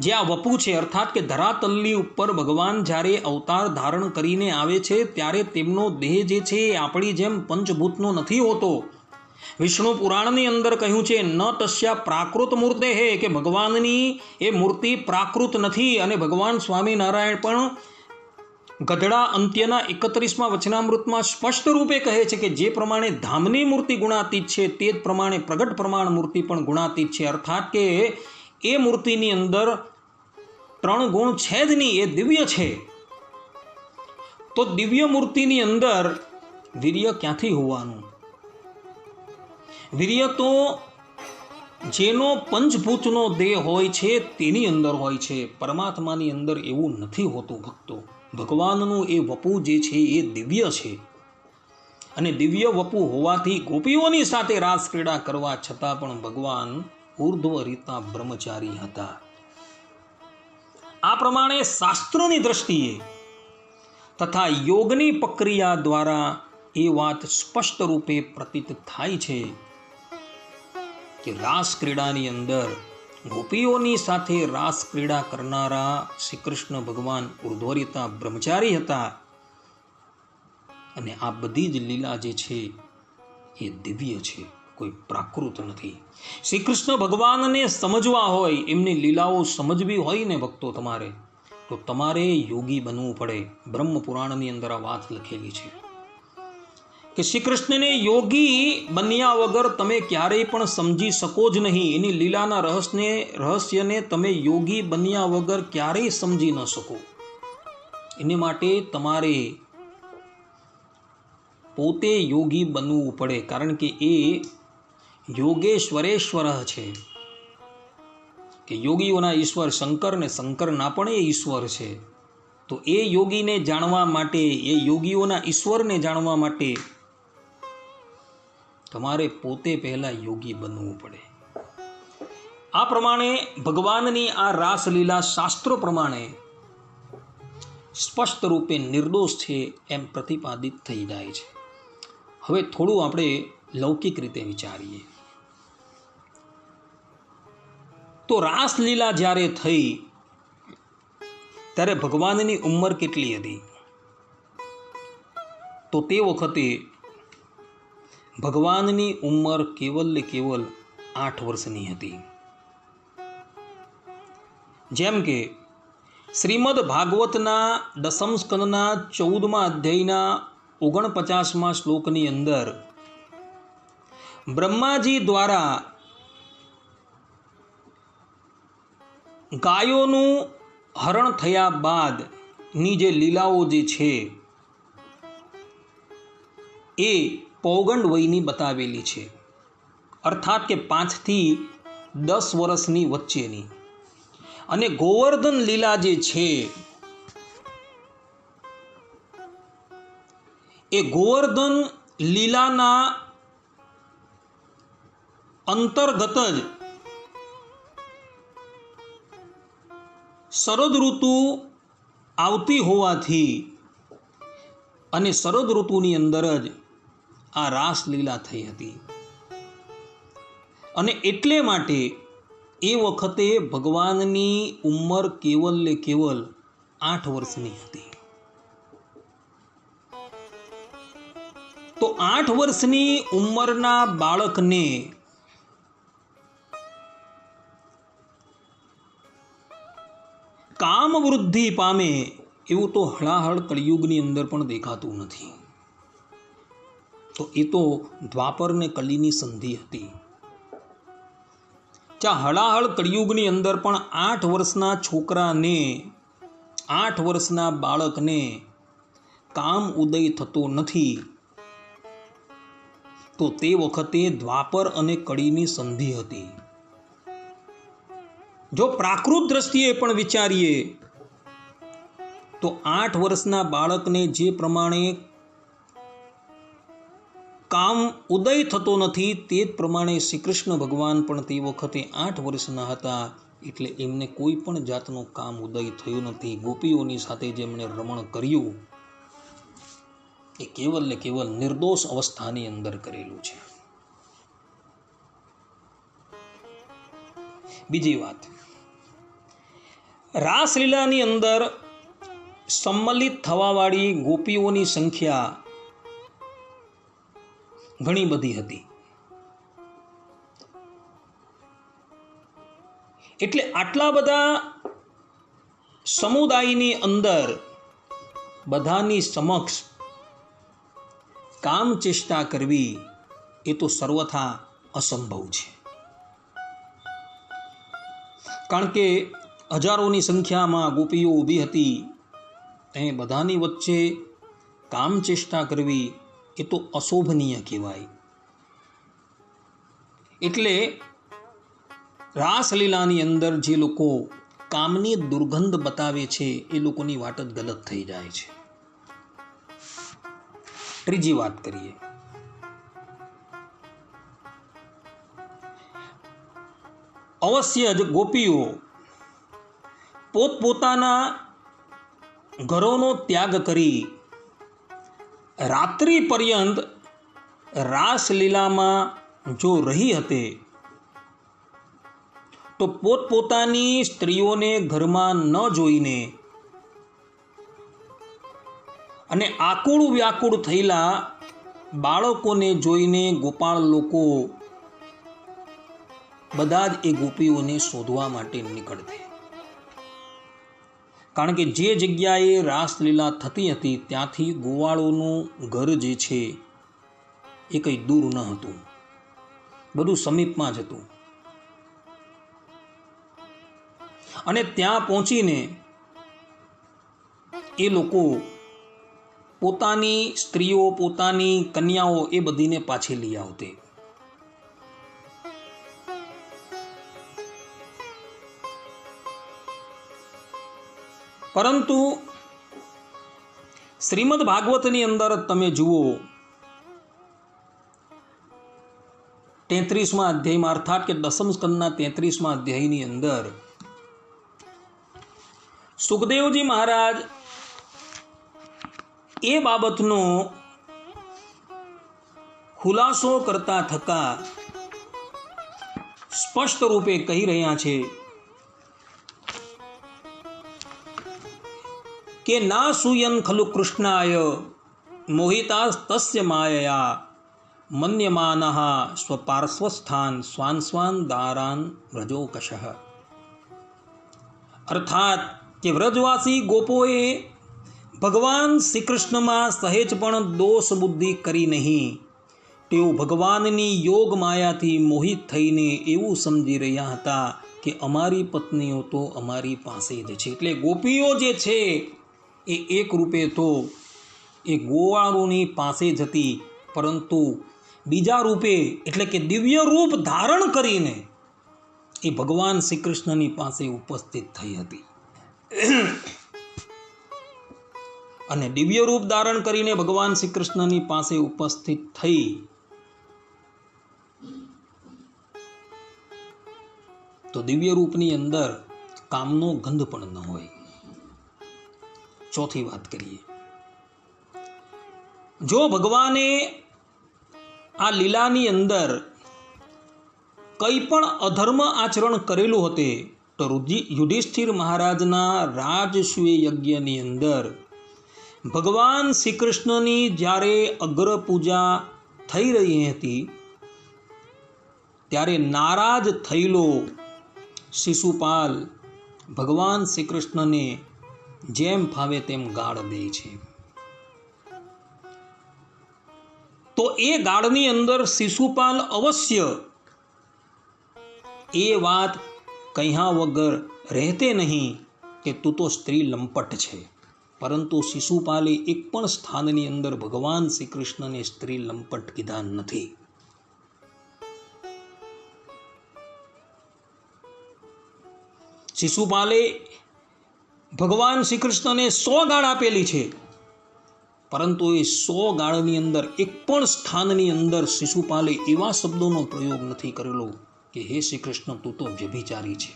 A: જે આ વપુ છે, અર્થાત કે ધરાતલ્લી ઉપર ભગવાન જ્યારે અવતાર ધારણ કરીને આવે છે ત્યારે તેમનો દેહ જે છે એ આપણી જેમ પંચભૂતનો નથી હોતો. વિષ્ણુ પુરાણની અંદર કહ્યું છે, ન તસ્યા પ્રાકૃત મૂર્તે હે, કે ભગવાનની એ મૂર્તિ પ્રાકૃત નથી. અને ભગવાન સ્વામિનારાયણ પણ ગધડા અંત્યના 31મા વચનામૃતમાં સ્પષ્ટ રૂપે કહે છે કે જે પ્રમાણે ધામની મૂર્તિ ગુણાતીત છે તે જ પ્રમાણે પ્રગટ પ્રમાણ મૂર્તિ પણ ગુણાતીત છે. અર્થાત કે એ મૂર્તિની અંદર 3 ગુણ છે જ નહીં, એ દિવ્ય છે. તો દિવ્ય મૂર્તિની અંદર વીર્ય ક્યાંથી હોવાનું? વીર્ય તો જેનો પંચભૂતનો દેહ હોય છે તેની અંદર હોય છે. પરમાત્માની અંદર એવું નથી હોતું ભક્તો. ભગવાનનું એ વપુ જે છે એ દિવ્ય છે, અને દિવ્ય વપુ હોવાથી ગોપીઓની સાથે રાસ ક્રીડા કરવા છતાં પણ ભગવાન ઉર્ધ્વરેતા બ્રહ્મચારી હતા. આ પ્રમાણે શાસ્ત્રની દ્રષ્ટિએ તથા યોગની પ્રક્રિયા દ્વારા એ વાત સ્પષ્ટ રૂપે પ્રતીત થાય છે કે રાસ ક્રીડાની અંદર ગોપીઓની સાથે રાસ ક્રીડા કરનારા શ્રી કૃષ્ણ ભગવાન ઉર્ધ્વરેતા બ્રહ્મચારી હતા. અને આ બધી જ લીલા જે છે એ દિવ્ય છે, કોઈ પ્રાકૃત નથી. શ્રી કૃષ્ણ ભગવાનને સમજવા હોય, એમની લીલાઓ સમજવી હોય ને ભક્તો તમારે, તો તમારે યોગી બનવું પડે. બ્રહ્મ પુરાણની અંદર આ વાત લખેલી છે કે શ્રી કૃષ્ણને યોગી બન્યા વગર તમે ક્યારેય પણ સમજી શકો જ નહીં. એની લીલાના રહસ્યને તમે યોગી બન્યા વગર ક્યારેય સમજી ન શકો. એને માટે તમારે પોતે યોગી બનવું પડે, કારણ કે એ યોગેશ્વરેશ્વર છે, કે યોગીઓના ઈશ્વર શંકર ને શંકરના પણ એ ઈશ્વર છે. તો એ યોગીને જાણવા માટે, એ યોગીઓના ઈશ્વરને જાણવા માટે તમારે પોતે પહેલા યોગી બનવું પડે. આ પ્રમાણે ભગવાનની આ રાસલીલા શાસ્ત્રો પ્રમાણે સ્પષ્ટ રૂપે નિર્દોષ છે એમ પ્રતિપાદિત થઈ જાય છે. હવે થોડું આપણે લૌકિક રીતે વિચારીએ તો રાસલીલા જ્યારે થઈ ત્યારે ભગવાનની ઉંમર કેટલી હતી? તો તે વખતે ભગવાનની ઉંમર કેવલ ને કેવલ 8 વર્ષની હતી. જેમ કે શ્રીમદ ભાગવતના 10મ સ્કંદના 14મા અધ્યાયના 49મા શ્લોકની અંદર બ્રહ્માજી દ્વારા ગાયોનું હરણ થયા બાદની જે લીલાઓ જે છે એ પૌગંડ વયની બતાવેલી છે. અર્થાત કે 5 થી 10 વર્ષની વચ્ચેની. અને ગોવર્ધન લીલા જે છે એ ગોવર્ધન લીલાના અંતર્ગત જ શરદ ઋતુ આવતી હોવાથી અને શરદ ઋતુની અંદર જ આ રાસલીલા થઈ હતી. અને એટલે માટે એ વખતે ભગવાનની ઉંમર કેવલ 8 વર્ષની હતી. તો 8 વર્ષની ઉંમરના બાળકને કામ વૃદ્ધિ પામે એવું તો હળાહળ કળિયુગની અંદર પણ દેખાતું નથી. તો એ તો દ્વાપર ને કલીની સંધિ હતી. જ્યાં હળાહળ કળિયુગની અંદર પણ 8 વર્ષના છોકરાને 8 વર્ષના બાળકને કામ ઉદય થતો નથી, તો તે વખતે દ્વાપર અને કળીની સંધિ હતી. જો પ્રાકૃત દ્રષ્ટિએ પણ વિચારીએ તો 8 વર્ષના બાળકને જે પ્રમાણે કામ ઉદય થતો નથી, તે જ પ્રમાણે શ્રી કૃષ્ણ ભગવાન પણ તે વખતે 8 વર્ષના હતા. એટલે એમને કોઈ પણ જાતનું કામ ઉદય થયું નથી. ગોપીઓની સાથે જેમણે રમણ કર્યું એ કેવલ ને કેવલ નિર્દોષ અવસ્થાની અંદર કરેલું છે. બીજી વાત, રાસલીલાની અંદર સંમલિત થવાવાળી ગોપીઓની સંખ્યા ઘણી બધી હતી. એટલે આટલા બધા સમુદાયની અંદર બધાની સમક્ષ કામ ચેષ્ટા કરવી એ તો સર્વથા અસંભવ છે. કારણ કે હજારોની સંખ્યામાં ગોપીઓ ઊભી હતી. એ બધાની વચ્ચે કામ ચેષ્ટા કરવી એ તો અશોભનીય કહેવાય. એટલે રાસલીલાની અંદર જે લોકો કામની દુર્ગંધ બતાવે છે એ લોકોની વાત જ ગલત થઈ જાય છે. ત્રીજી વાત કરીએ, અવશ્ય જ ગોપીઓ પોતપોતાના ઘરોનો ત્યાગ કરી રાત્રિ પર્યંત રાસલીલામાં જો રહી હતી, તો પોતપોતાની સ્ત્રીઓને ઘરમાં ન જોઈને અને આકુળ વ્યાકુળ થયેલા બાળકોને જોઈને ગોપાળ લોકો બધા જ એ ગોપીઓને શોધવા માટે નીકળતે. કારણ કે જે જગ્યાએ રાસલીલા થતી હતી ત્યાંથી ગોવાળોનું ઘર જે છે એ કંઈ દૂર ન હતું, બધું સમીપમાં જ હતું. અને ત્યાં પહોંચીને એ લોકો પોતાની સ્ત્રીઓ, પોતાની કન્યાઓ એ બધીને પાછી લઈ આવતે. પરંતુ શ્રીમદ ભાગવતની અંદર તમે જુઓ 33મા અધ્યાયમાં, અર્થાત કે દસમ સ્કંદના 33મા અધ્યાયની અંદર સુખદેવજી મહારાજ એ બાબતનો ખુલાસો કરતા થતા સ્પષ્ટ રૂપે કહી રહ્યા છે કે ના સુયન ખલુ કૃષ્ણાય મોહિતાસ્તસ્ય માયયા મન્યમાનઃ સ્વપાર્શ્વસ્થાન સ્વાન સ્વાન દારાન વ્રજોકશઃ. અર્થાત કે વ્રજવાસી ગોપોએ ભગવાન શ્રી કૃષ્ણમાં સહેજ પણ દોષ બુદ્ધિ કરી નહીં. તેઓ ભગવાનની યોગ માયાથી મોહિત થઈને એવું સમજી રહ્યા હતા કે અમારી પત્નીઓ તો અમારી પાસે જ છે. એટલે ગોપીઓ જે છે એ એક રૂપે તો એ ગોવાળોની પાસે જ હતી, પરંતુ બીજા રૂપે એટલે કે દિવ્ય રૂપ ધારણ કરીને એ ભગવાન શ્રી કૃષ્ણની પાસે ઉપસ્થિત થઈ હતી. અને દિવ્ય રૂપ ધારણ કરીને ભગવાન શ્રી કૃષ્ણની પાસે ઉપસ્થિત થઈ તો દિવ્ય રૂપની અંદર કામનો ગંધ પણ ન હોય. ચોથી વાત કરીએ, જો ભગવાને આ લીલાની અંદર કંઈ પણ અધર્મ આચરણ કરેલું હતે તો યુધિષ્ઠિર મહારાજના રાજસૂય યજ્ઞની અંદર ભગવાન શ્રી કૃષ્ણની જ્યારે અગ્ર પૂજા થઈ રહી હતી ત્યારે નારાજ થયેલો શિશુપાલ ભગવાન શ્રી કૃષ્ણને જેમ ફાવે તેમ ગાળ દે છે. તો એ ગાળની અંદર શિશુપાલ અવશ્ય એ વાત કહ્યા વગર રહેતે નહીં કે તું તો સ્ત્રી લંપટ છે, પરંતુ શિશુપાલે એક પણ સ્થાનની અંદર ભગવાન શ્રી કૃષ્ણને સ્ત્રી લંપટ કીધા નથી. શિશુપાલે ભગવાન શ્રી કૃષ્ણને 100 ગાળ આપેલી છે, પરંતુ એ 100 ગાળની અંદર એક પણ સ્થાનની અંદર શિશુપાલે એવા શબ્દોનો પ્રયોગ નથી કરેલો કે હે શ્રી કૃષ્ણ તું તો વ્યભિચારી છે,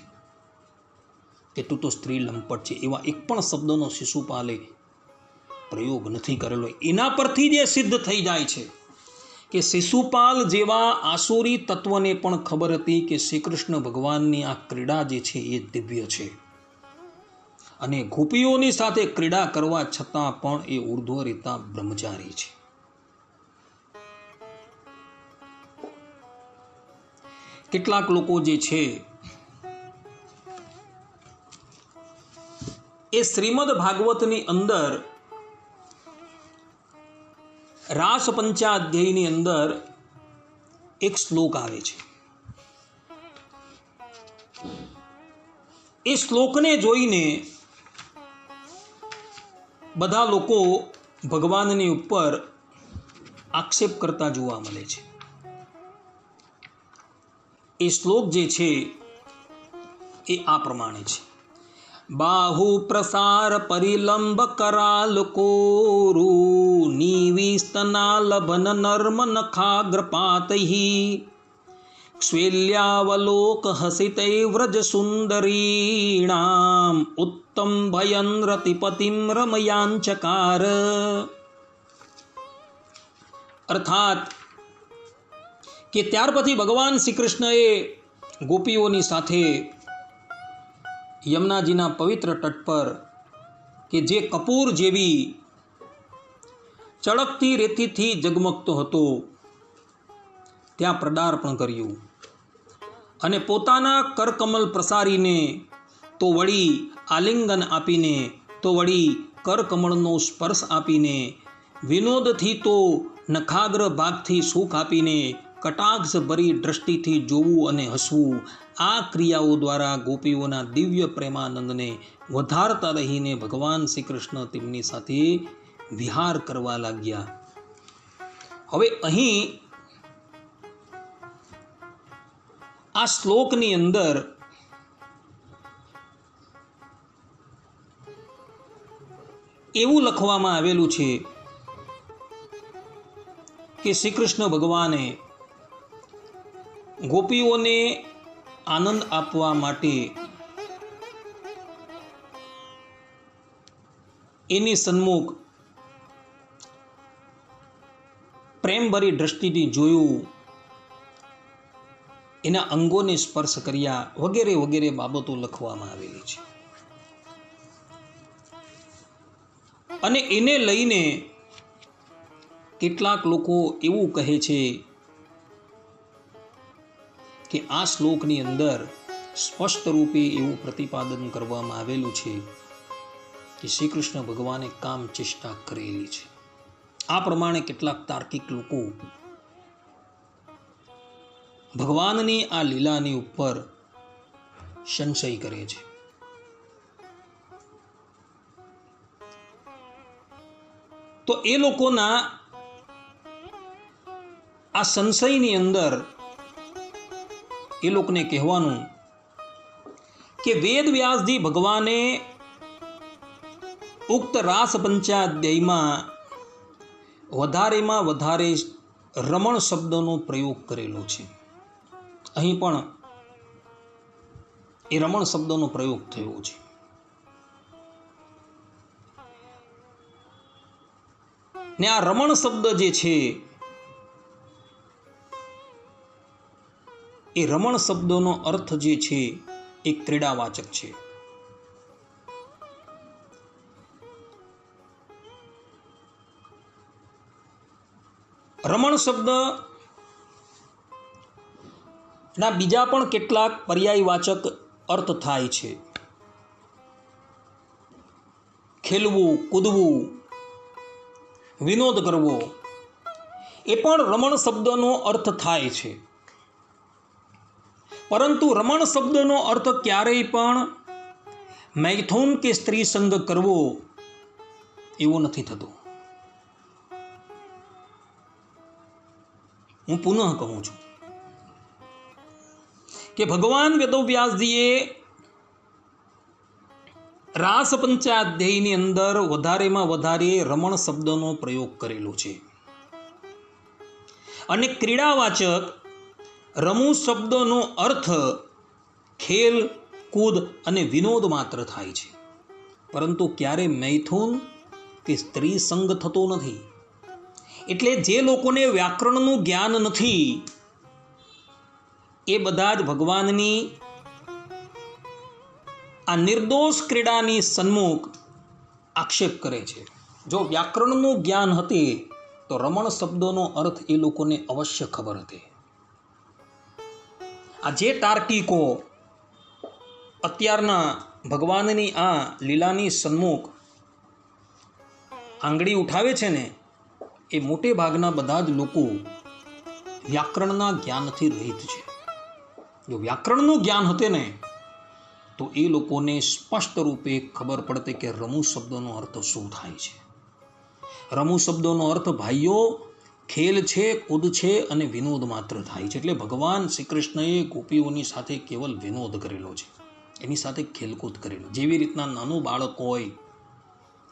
A: કે તું તો સ્ત્રી લંપટ છે. એવા એક પણ શબ્દનો શિશુપાલે પ્રયોગ નથી કરેલો. એના પરથી જ એ સિદ્ધ થઈ જાય છે કે શિશુપાલ જેવા આસુરી તત્વને પણ ખબર હતી કે શ્રી કૃષ્ણ ભગવાનની આ ક્રીડા જે છે એ દિવ્ય છે, અને ગોપીઓની સાથે ક્રીડા કરવા છતાં પણ એ ઉર્ધ્વરીતા બ્રહ્મચારી છે. કેટલાક લોકો જે છે એ શ્રીમદ ભાગવતની અંદર રાસ પંચાધ્યાયની અંદર એક શ્લોક આવે છે. એ શ્લોકને જોઈને બધા લોકો ભગવાનની ઉપર આક્ષેપ કરતા જોવા મળે છે. એ શ્લોક જે છે એ આ પ્રમાણે છે: બાહુ પ્રસાર પરિલંબ કરાલ કોરુ નિવિસ્તના લભન નર્મ નખાગ્રપાતૈ ક્ષેલ્યાવલોક હસિતૈ વ્રજ સુંદરીણામ ઉત્તમ ભયન રતિપતિમ રમયાંચકાર. અર્થાત કે ત્યાર પછી ભગવાન શ્રી કૃષ્ણએ ગોપીઓની સાથે યમુનાજીના પવિત્ર તટ પર કે જે કપૂર જેવી ચળકતી રેતીથી જગમગતો હતો ત્યાં પદાર્પણ કર્યું, અને પોતાના કરકમલ પ્રસારીને તો વળી આલિંગન આપીને તો વળી કરકમળનો સ્પર્શ આપીને વિનોદથી તો નખાગ્ર ભાગથી સુખ આપીને કટાક્ષ ભરી દ્રષ્ટિથી જોવું અને હસવું, આ ક્રિયાઓ દ્વારા ગોપીઓના દિવ્ય પ્રેમાનંદને વધારતા રહીને ભગવાન શ્રી કૃષ્ણ તેમની સાથે વિહાર કરવા લાગ્યા. હવે અહીં આ શ્લોકની અંદર એવું લખવામાં આવેલું છે કે શ્રી કૃષ્ણ ભગવાને ગોપીઓને આનંદ આપવા માટે એની સન્મુખ પ્રેમભરી દ્રષ્ટિથી જોયું, એના અંગોને સ્પર્શ કર્યા, વગેરે વગેરે બાબતો લખવામાં આવેલી છે. અને એને લઈને કેટલાક લોકો એવું કહે છે કે આ શ્લોકની અંદર સ્પષ્ટ રૂપે એવું પ્રતિપાદન કરવામાં આવેલું છે કે શ્રી કૃષ્ણ ભગવાને કામ ચેષ્ટા કરેલી છે. આ પ્રમાણે કેટલાક તાર્કિક લોકો ભગવાનની આ લીલાની ઉપર સંશય કરે છે. તો એ લોકોના આ સંશયની અંદર એ લોકોને કહેવાનું કે વેદ વ્યાસજી ભગવાને ઉક્ત રાસ પંચાધ્યાયમાં વધારેમાં વધારે રમણ શબ્દનો પ્રયોગ કરેલો છે. અહીં પણ એ રમણ શબ્દનો પ્રયોગ થયો છે. ને આ રમણ શબ્દ જે છે એ રમણ શબ્દનો અર્થ જે છે એ ક્રીડાવાચક છે. રમણ શબ્દ ના બીજા પણ કેટલાક પર્યાયવાચક અર્થ થાય છે. ખેલવું, કૂદવું, વિનોદ કરવો, એ પણ રમણ શબ્દનો અર્થ થાય છે. પરંતુ રમણ શબ્દનો અર્થ ક્યારેય પણ મૈથુન કે સ્ત્રી સંગ કરવો એવો નથી થતો. હું પુનઃ કહું છું કે ભગવાન વેદવ્યાસજીએ રાસ પંચાધ્યાયની અંદર વધારેમાં વધારે રમણ શબ્દનો પ્રયોગ કરેલો છે. અને ક્રીડાવાચક રમૂ શબ્દનો અર્થ ખેલ, કૂદ અને વિનોદ માત્ર થાય છે. પરંતુ ક્યારે મૈથુન કે સ્ત્રી સંગ થતો નથી. એટલે જે લોકોને વ્યાકરણનું જ્ઞાન નથી એ બધા જ ભગવાનની આ નિર્દોષ ક્રીડાની સન્મુખ આક્ષેપ કરે છે. જો વ્યાકરણનું જ્ઞાન હતી તો રમણ શબ્દનો અર્થ એ લોકોને અવશ્ય ખબર હતી. આ જે તાર્કિકો અત્યારના ભગવાનની આ લીલાની સન્મુખ આંગળી ઉઠાવે છે ને, એ મોટે ભાગના બધા જ લોકો વ્યાકરણના જ્ઞાનથી રહિત છે. જો વ્યાકરણનું જ્ઞાન હતું ને તો એ લોકોને સ્પષ્ટ રૂપે ખબર પડતી કે રમૂ શબ્દનો અર્થ શું થાય છે. રમૂ શબ્દનો અર્થ ભાઈઓ ખેલ છે, કૂદ છે અને વિનોદ માત્ર થાય છે. એટલે ભગવાન શ્રી કૃષ્ણએ ગોપીઓની સાથે કેવલ વિનોદ કરેલો છે, એની સાથે ખેલકૂદ કરેલો. જેવી રીતના નાનું બાળક હોય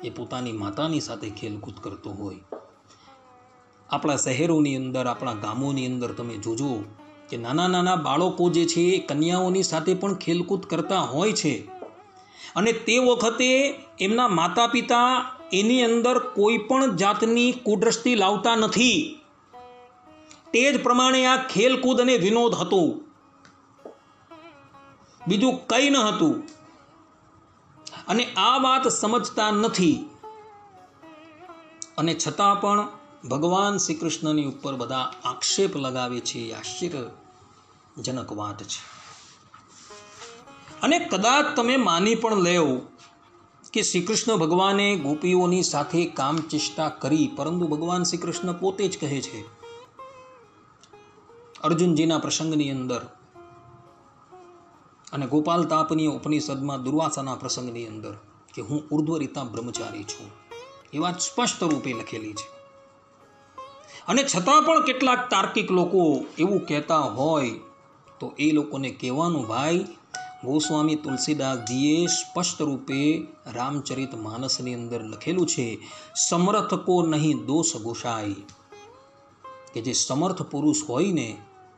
A: એ પોતાની માતાની સાથે ખેલકૂદ કરતો હોય. આપણા શહેરોની અંદર, આપણા ગામોની અંદર તમે જોજો કે નાના નાના બાળકો જે છે એ કન્યાઓની સાથે પણ ખેલકૂદ કરતા હોય છે. અને તે વખતે એમના માતા પિતા એની અંદર કોઈ પણ જાતની કુદ્રષ્ટિ લાવતા નથી. તે જ પ્રમાણે આ ખેલકૂદ અને વિનોદ હતું, બીજું કંઈ ન હતું. અને આ વાત સમજતા નથી અને છતાં પણ ભગવાન શ્રી કૃષ્ણની ઉપર બધા આક્ષેપ લગાવે છે. એ આશ્ચર્યજનક વાત છે. અને કદાચ તમે માની પણ લેવ કે શ્રી કૃષ્ણ ભગવાને ગોપીઓની સાથે કામચેષ્ટા કરી, પરંતુ ભગવાન શ્રી કૃષ્ણ પોતે જ કહે છે અર્જુનજીના પ્રસંગની અંદર અને ગોપાલ તાપની ઉપનિષદમાં દુર્વાસાના પ્રસંગની અંદર કે હું ઉર્ધ્વરીતા બ્રહ્મચારી છું. એ વાત સ્પષ્ટ રૂપે લખેલી છે. અને છતાં પણ કેટલાક તાર્કિક લોકો એવું કહેતા હોય તો એ લોકોને કહેવાનું, ભાઈ ગોસ્વામી તુલસીદાસજીએ સ્પષ્ટ રૂપે રામચરિત માનસની અંદર લખેલું છે, સમર્થ કો નહીં દોષ ગોસાઈ, કે જે સમર્થ પુરુષ હોય ને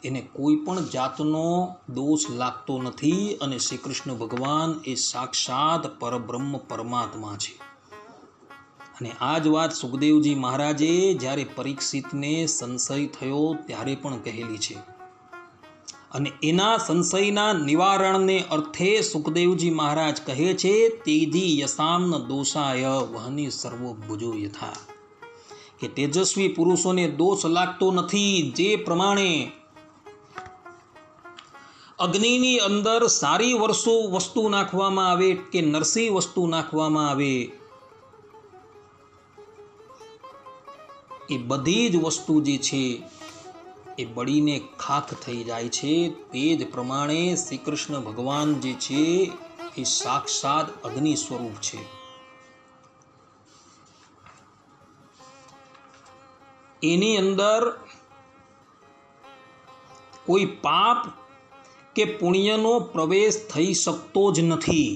A: એને કોઈ પણ જાતનો દોષ લાગતો નથી. અને શ્રી કૃષ્ણ ભગવાન એ સાક્ષાત પરબ્રહ્મ પરમાત્મા છે. અને આ જ વાત સુખદેવજી મહારાજે જ્યારે પરીક્ષિતને સંશય થયો ત્યારે પણ કહેલી છે. અને એના સંશયના નિવારણને અર્થે સુખદેવજી મહારાજ કહે છે, તેજી યસામ્ન દોષાય વહની સર્વો ભુજો યથા, કે તેજસ્વી પુરુષોને દોષ લાગતો નથી. જે પ્રમાણે અગ્નિની અંદર સારી વસ્તુ નાખવામાં આવે કે નરસી વસ્તુ નાખવામાં આવે, એ બધી જ વસ્તુ જે છે એ બળીને ખાખ થઈ જાય છે. તે જ પ્રમાણે શ્રી કૃષ્ણ ભગવાન જે છે એ સાક્ષાત અગ્નિ સ્વરૂપ છે. એની અંદર કોઈ પાપ કે પુણ્યનો પ્રવેશ થઈ શકતો જ નથી.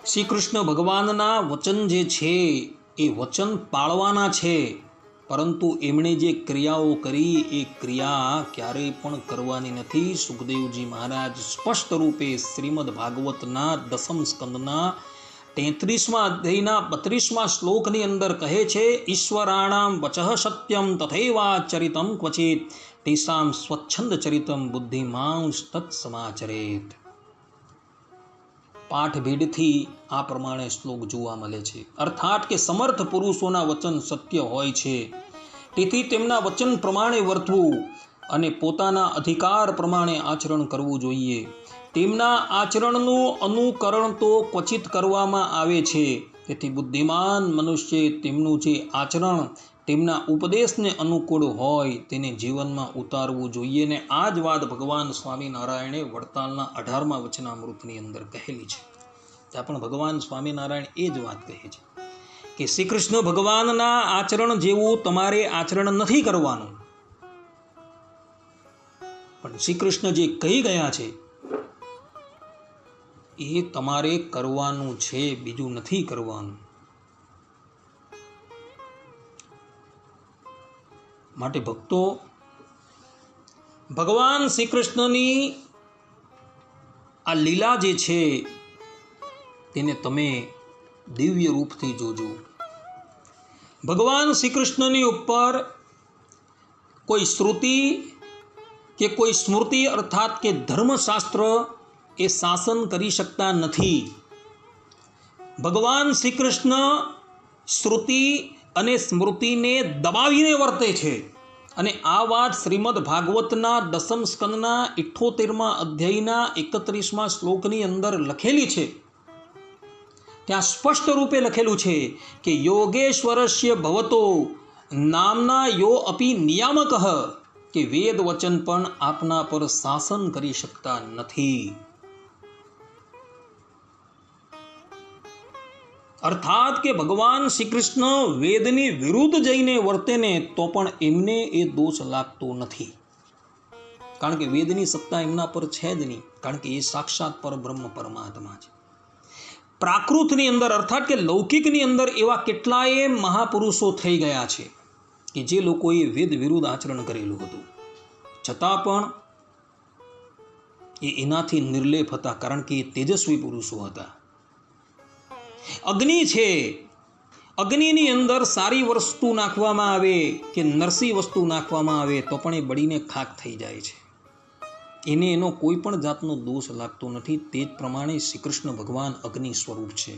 A: શ્રી કૃષ્ણ ભગવાનના વચન જે છે એ વચન પાળવાના છે, પરંતુ એમણે જે ક્રિયાઓ કરી એ ક્રિયા ક્યારેય પણ કરવાની નથી. સુખદેવજી મહારાજ સ્પષ્ટ રૂપે શ્રીમદ ભાગવતના 10મ સ્કંદના 33મા અધ્યાયના 32મા શ્લોકની અંદર કહે છે, ઈશ્વરાણામ વચઃ સત્યમ તથૈવાચરિતમ ક્વચિત તેસામ સ્વચ્છંદ ચરિતમ બુદ્ધિમાંશ તત્સમાચરેત. પાઠભેદથી આ પ્રમાણે શ્લોક જોવા મળે છે. અર્થાત કે સમર્થ પુરુષોના વચન સત્ય હોય છે, તેથી તેમના વચન પ્રમાણે વર્તવું અને પોતાના અધિકાર પ્રમાણે આચરણ કરવું જોઈએ. તેમના આચરણનું અનુકરણ તો ક્વચિત કરવામાં આવે છે, તેથી બુદ્ધિમાન મનુષ્ય તેમનું જે આચરણ તેમના ઉપદેશને અનુકૂળ હોય તેને જીવનમાં ઉતારવું જોઈએ. ને આ જ વાત ભગવાન સ્વામિનારાયણે વડતાલના 18મા વચનામૃતની અંદર કહેલી છે. ત્યાં પણ ભગવાન સ્વામિનારાયણ એ જ વાત કહે છે કે શ્રી કૃષ્ણ ભગવાનના આચરણ જેવું તમારે આચરણ નથી કરવાનું, પણ શ્રી કૃષ્ણ જે કહી ગયા છે એ તમારે કરવાનું છે, બીજું નથી કરવાનું. માટે ભક્તો, ભગવાન શ્રી કૃષ્ણની આ લીલા જે છે તેને તમે દિવ્ય રૂપથી જોજો. ભગવાન શ્રી કૃષ્ણની ઉપર કોઈ શ્રુતિ કે કોઈ સ્મૃતિ અર્થાત કે ધર્મશાસ્ત્ર એ શાસન કરી શકતા નથી. ભગવાન શ્રી કૃષ્ણ શ્રુતિ અને સ્મૃતિને દબાવીને વર્તે છે. અને આ વાત શ્રીમદ ભાગવતના 10મ સ્કંદના 78મા અધ્યાયના 31મા શ્લોકની અંદર લખેલી છે. ત્યાં સ્પષ્ટ રૂપે લખેલું છે કે યોગેશ્વરસ્ય ભવતો નામના યો અપી નિયામક, કે વેદ વચન પણ આપના પર શાસન કરી શકતા નથી. અર્થાત કે ભગવાન શ્રી કૃષ્ણ વેદની વિરુદ્ધ જઈને વર્તે ને તો પણ એમને એ દોષ લાગતો નથી, કારણ કે વેદની સત્તા એમના પર છે જ નહીં, કારણ કે એ સાક્ષાત પરબ્રહ્મ પરમાત્મા છે. પ્રાકૃતની અંદર અર્થાત કે લૌકિકની અંદર એવા કેટલાય મહાપુરુષો થઈ ગયા છે કે જે લોકોએ વેદ વિરુદ્ધ આચરણ કરેલું હતું, છતાં પણ એનાથી નિર્લેપ હતા, કારણ કે એ તેજસ્વી પુરુષો હતા. અગ્નિ છે, અગ્નિની અંદર સારી વસ્તુ નાખવામાં આવે કે નરસી વસ્તુ નાખવામાં આવે તો પણ એ બળીને ખાક થઈ જાય છે. એને એનો કોઈ પણ જાતનો દોષ લાગતો નથી. તે જ પ્રમાણે શ્રી કૃષ્ણ ભગવાન અગ્નિ સ્વરૂપ છે.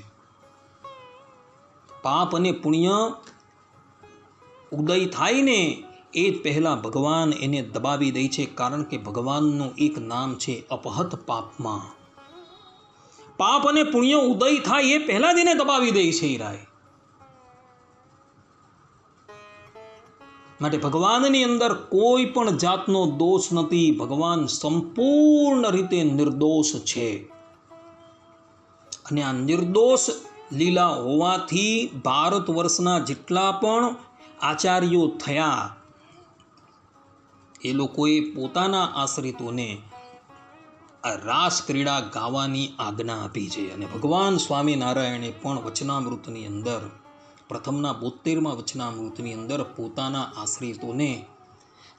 A: પાપ અને પુણ્ય ઉદય થાય ને એ જ પહેલા ભગવાન એને દબાવી દે છે, કારણ કે ભગવાનનું એક નામ છે અપહત પાપમાં. પાપ અને પુણ્ય ઉદય થાય એ પહેલા જ એને દબાવી દે છે ઈરાય. માટે ભગવાનની અંદર કોઈ પણ જાતનો દોષ નથી. ભગવાન સંપૂર્ણ રીતે નિર્દોષ છે. અને આ નિર્દોષ લીલા હોવાથી ભારત વર્ષના જેટલા પણ આચાર્યો થયા એ લોકોએ પોતાના આશ્રિતોને આ રાસ ક્રીડા ગાવાની આજ્ઞા આપી છે. અને ભગવાન સ્વામિનારાયણે પણ વચનામૃતની અંદર પ્રથમના 72મા વચનામૃતની અંદર પોતાના આશ્રિતોને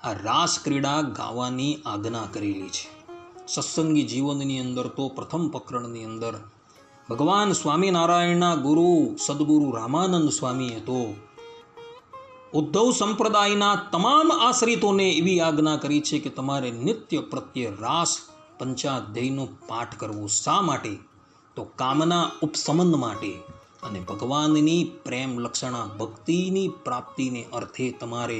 A: આ રાસ ક્રીડા ગાવાની આજ્ઞા કરેલી છે. સત્સંગી જીવનની અંદર તો પ્રથમ પ્રકરણની અંદર ભગવાન સ્વામિનારાયણના ગુરુ સદગુરુ રામાનંદ સ્વામીએ તો ઉદ્ધવ સંપ્રદાયના તમામ આશ્રિતોને એવી આજ્ઞા કરી છે કે તમારે નિત્ય પ્રત્યે રાસ પંચાધ્યાયનો પાઠ કરવો. શા માટે? તો કામના ઉપશમન માટે અને ભગવાનની પ્રેમ લક્ષણા ભક્તિની પ્રાપ્તિને અર્થે તમારે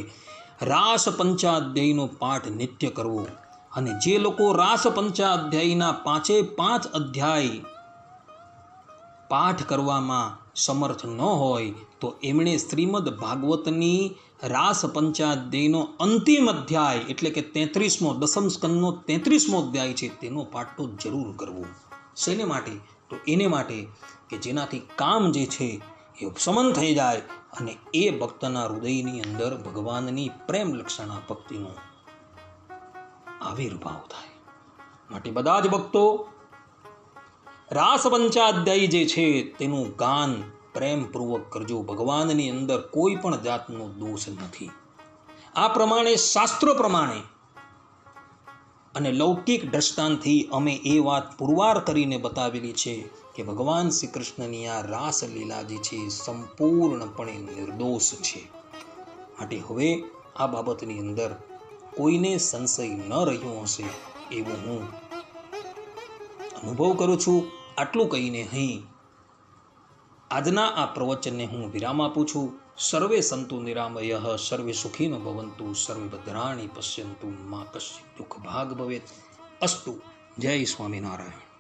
A: રાસ પંચાધ્યાયનો પાઠ નિત્ય કરવો. અને જે લોકો રાસ પંચાધ્યાયના 5 અધ્યાય પાઠ કરવામાં સમર્થ ન હોય તો એમણે શ્રીમદ ભાગવતની રાસ પંચાધ્યાયનો અંતિમ અધ્યાય એટલે કે 33મો 10મ સ્કંદનો 33મો અધ્યાય છે તેનો પાઠ તો જરૂર કરવો. શેને માટે? તો એને માટે કે જેનાથી કામ જે છે એ ઉપશમન થઈ જાય અને એ ભક્તના હૃદયની અંદર ભગવાનની પ્રેમ લક્ષણા ભક્તિનો આવિર્ભાવ થાય. માટે બધા જ ભક્તો રાસ પંચાધ્યાય જે છે તેનું ગાન પ્રેમપૂર્વક કરજો. ભગવાનની અંદર કોઈ પણ જાતનો દોષ નથી. આ પ્રમાણે શાસ્ત્રો પ્રમાણે અને લૌકિક દ્રષ્ટાંતથી અમે એ વાત પુરવાર કરીને બતાવેલી છે કે ભગવાન શ્રી કૃષ્ણની આ રાસલીલા જે છે સંપૂર્ણપણે નિર્દોષ છે. માટે હવે આ બાબતની અંદર કોઈને સંશય ન રહ્યો હશે એવું હું અનુભવ કરું છું. આટલું કહીને અહીં આજના આ પ્રવચનને હું વિરામ આપું છું. સર્વે સંતુ નિરામયઃ, સર્વે સુખીનો ભવંતુ, સર્વે ભદ્રાણી પશ્યંતુ, મા કશ્ચિત દુઃખ ભાગ ભવેત. અસ્તુ. જય સ્વામિનારાયણ.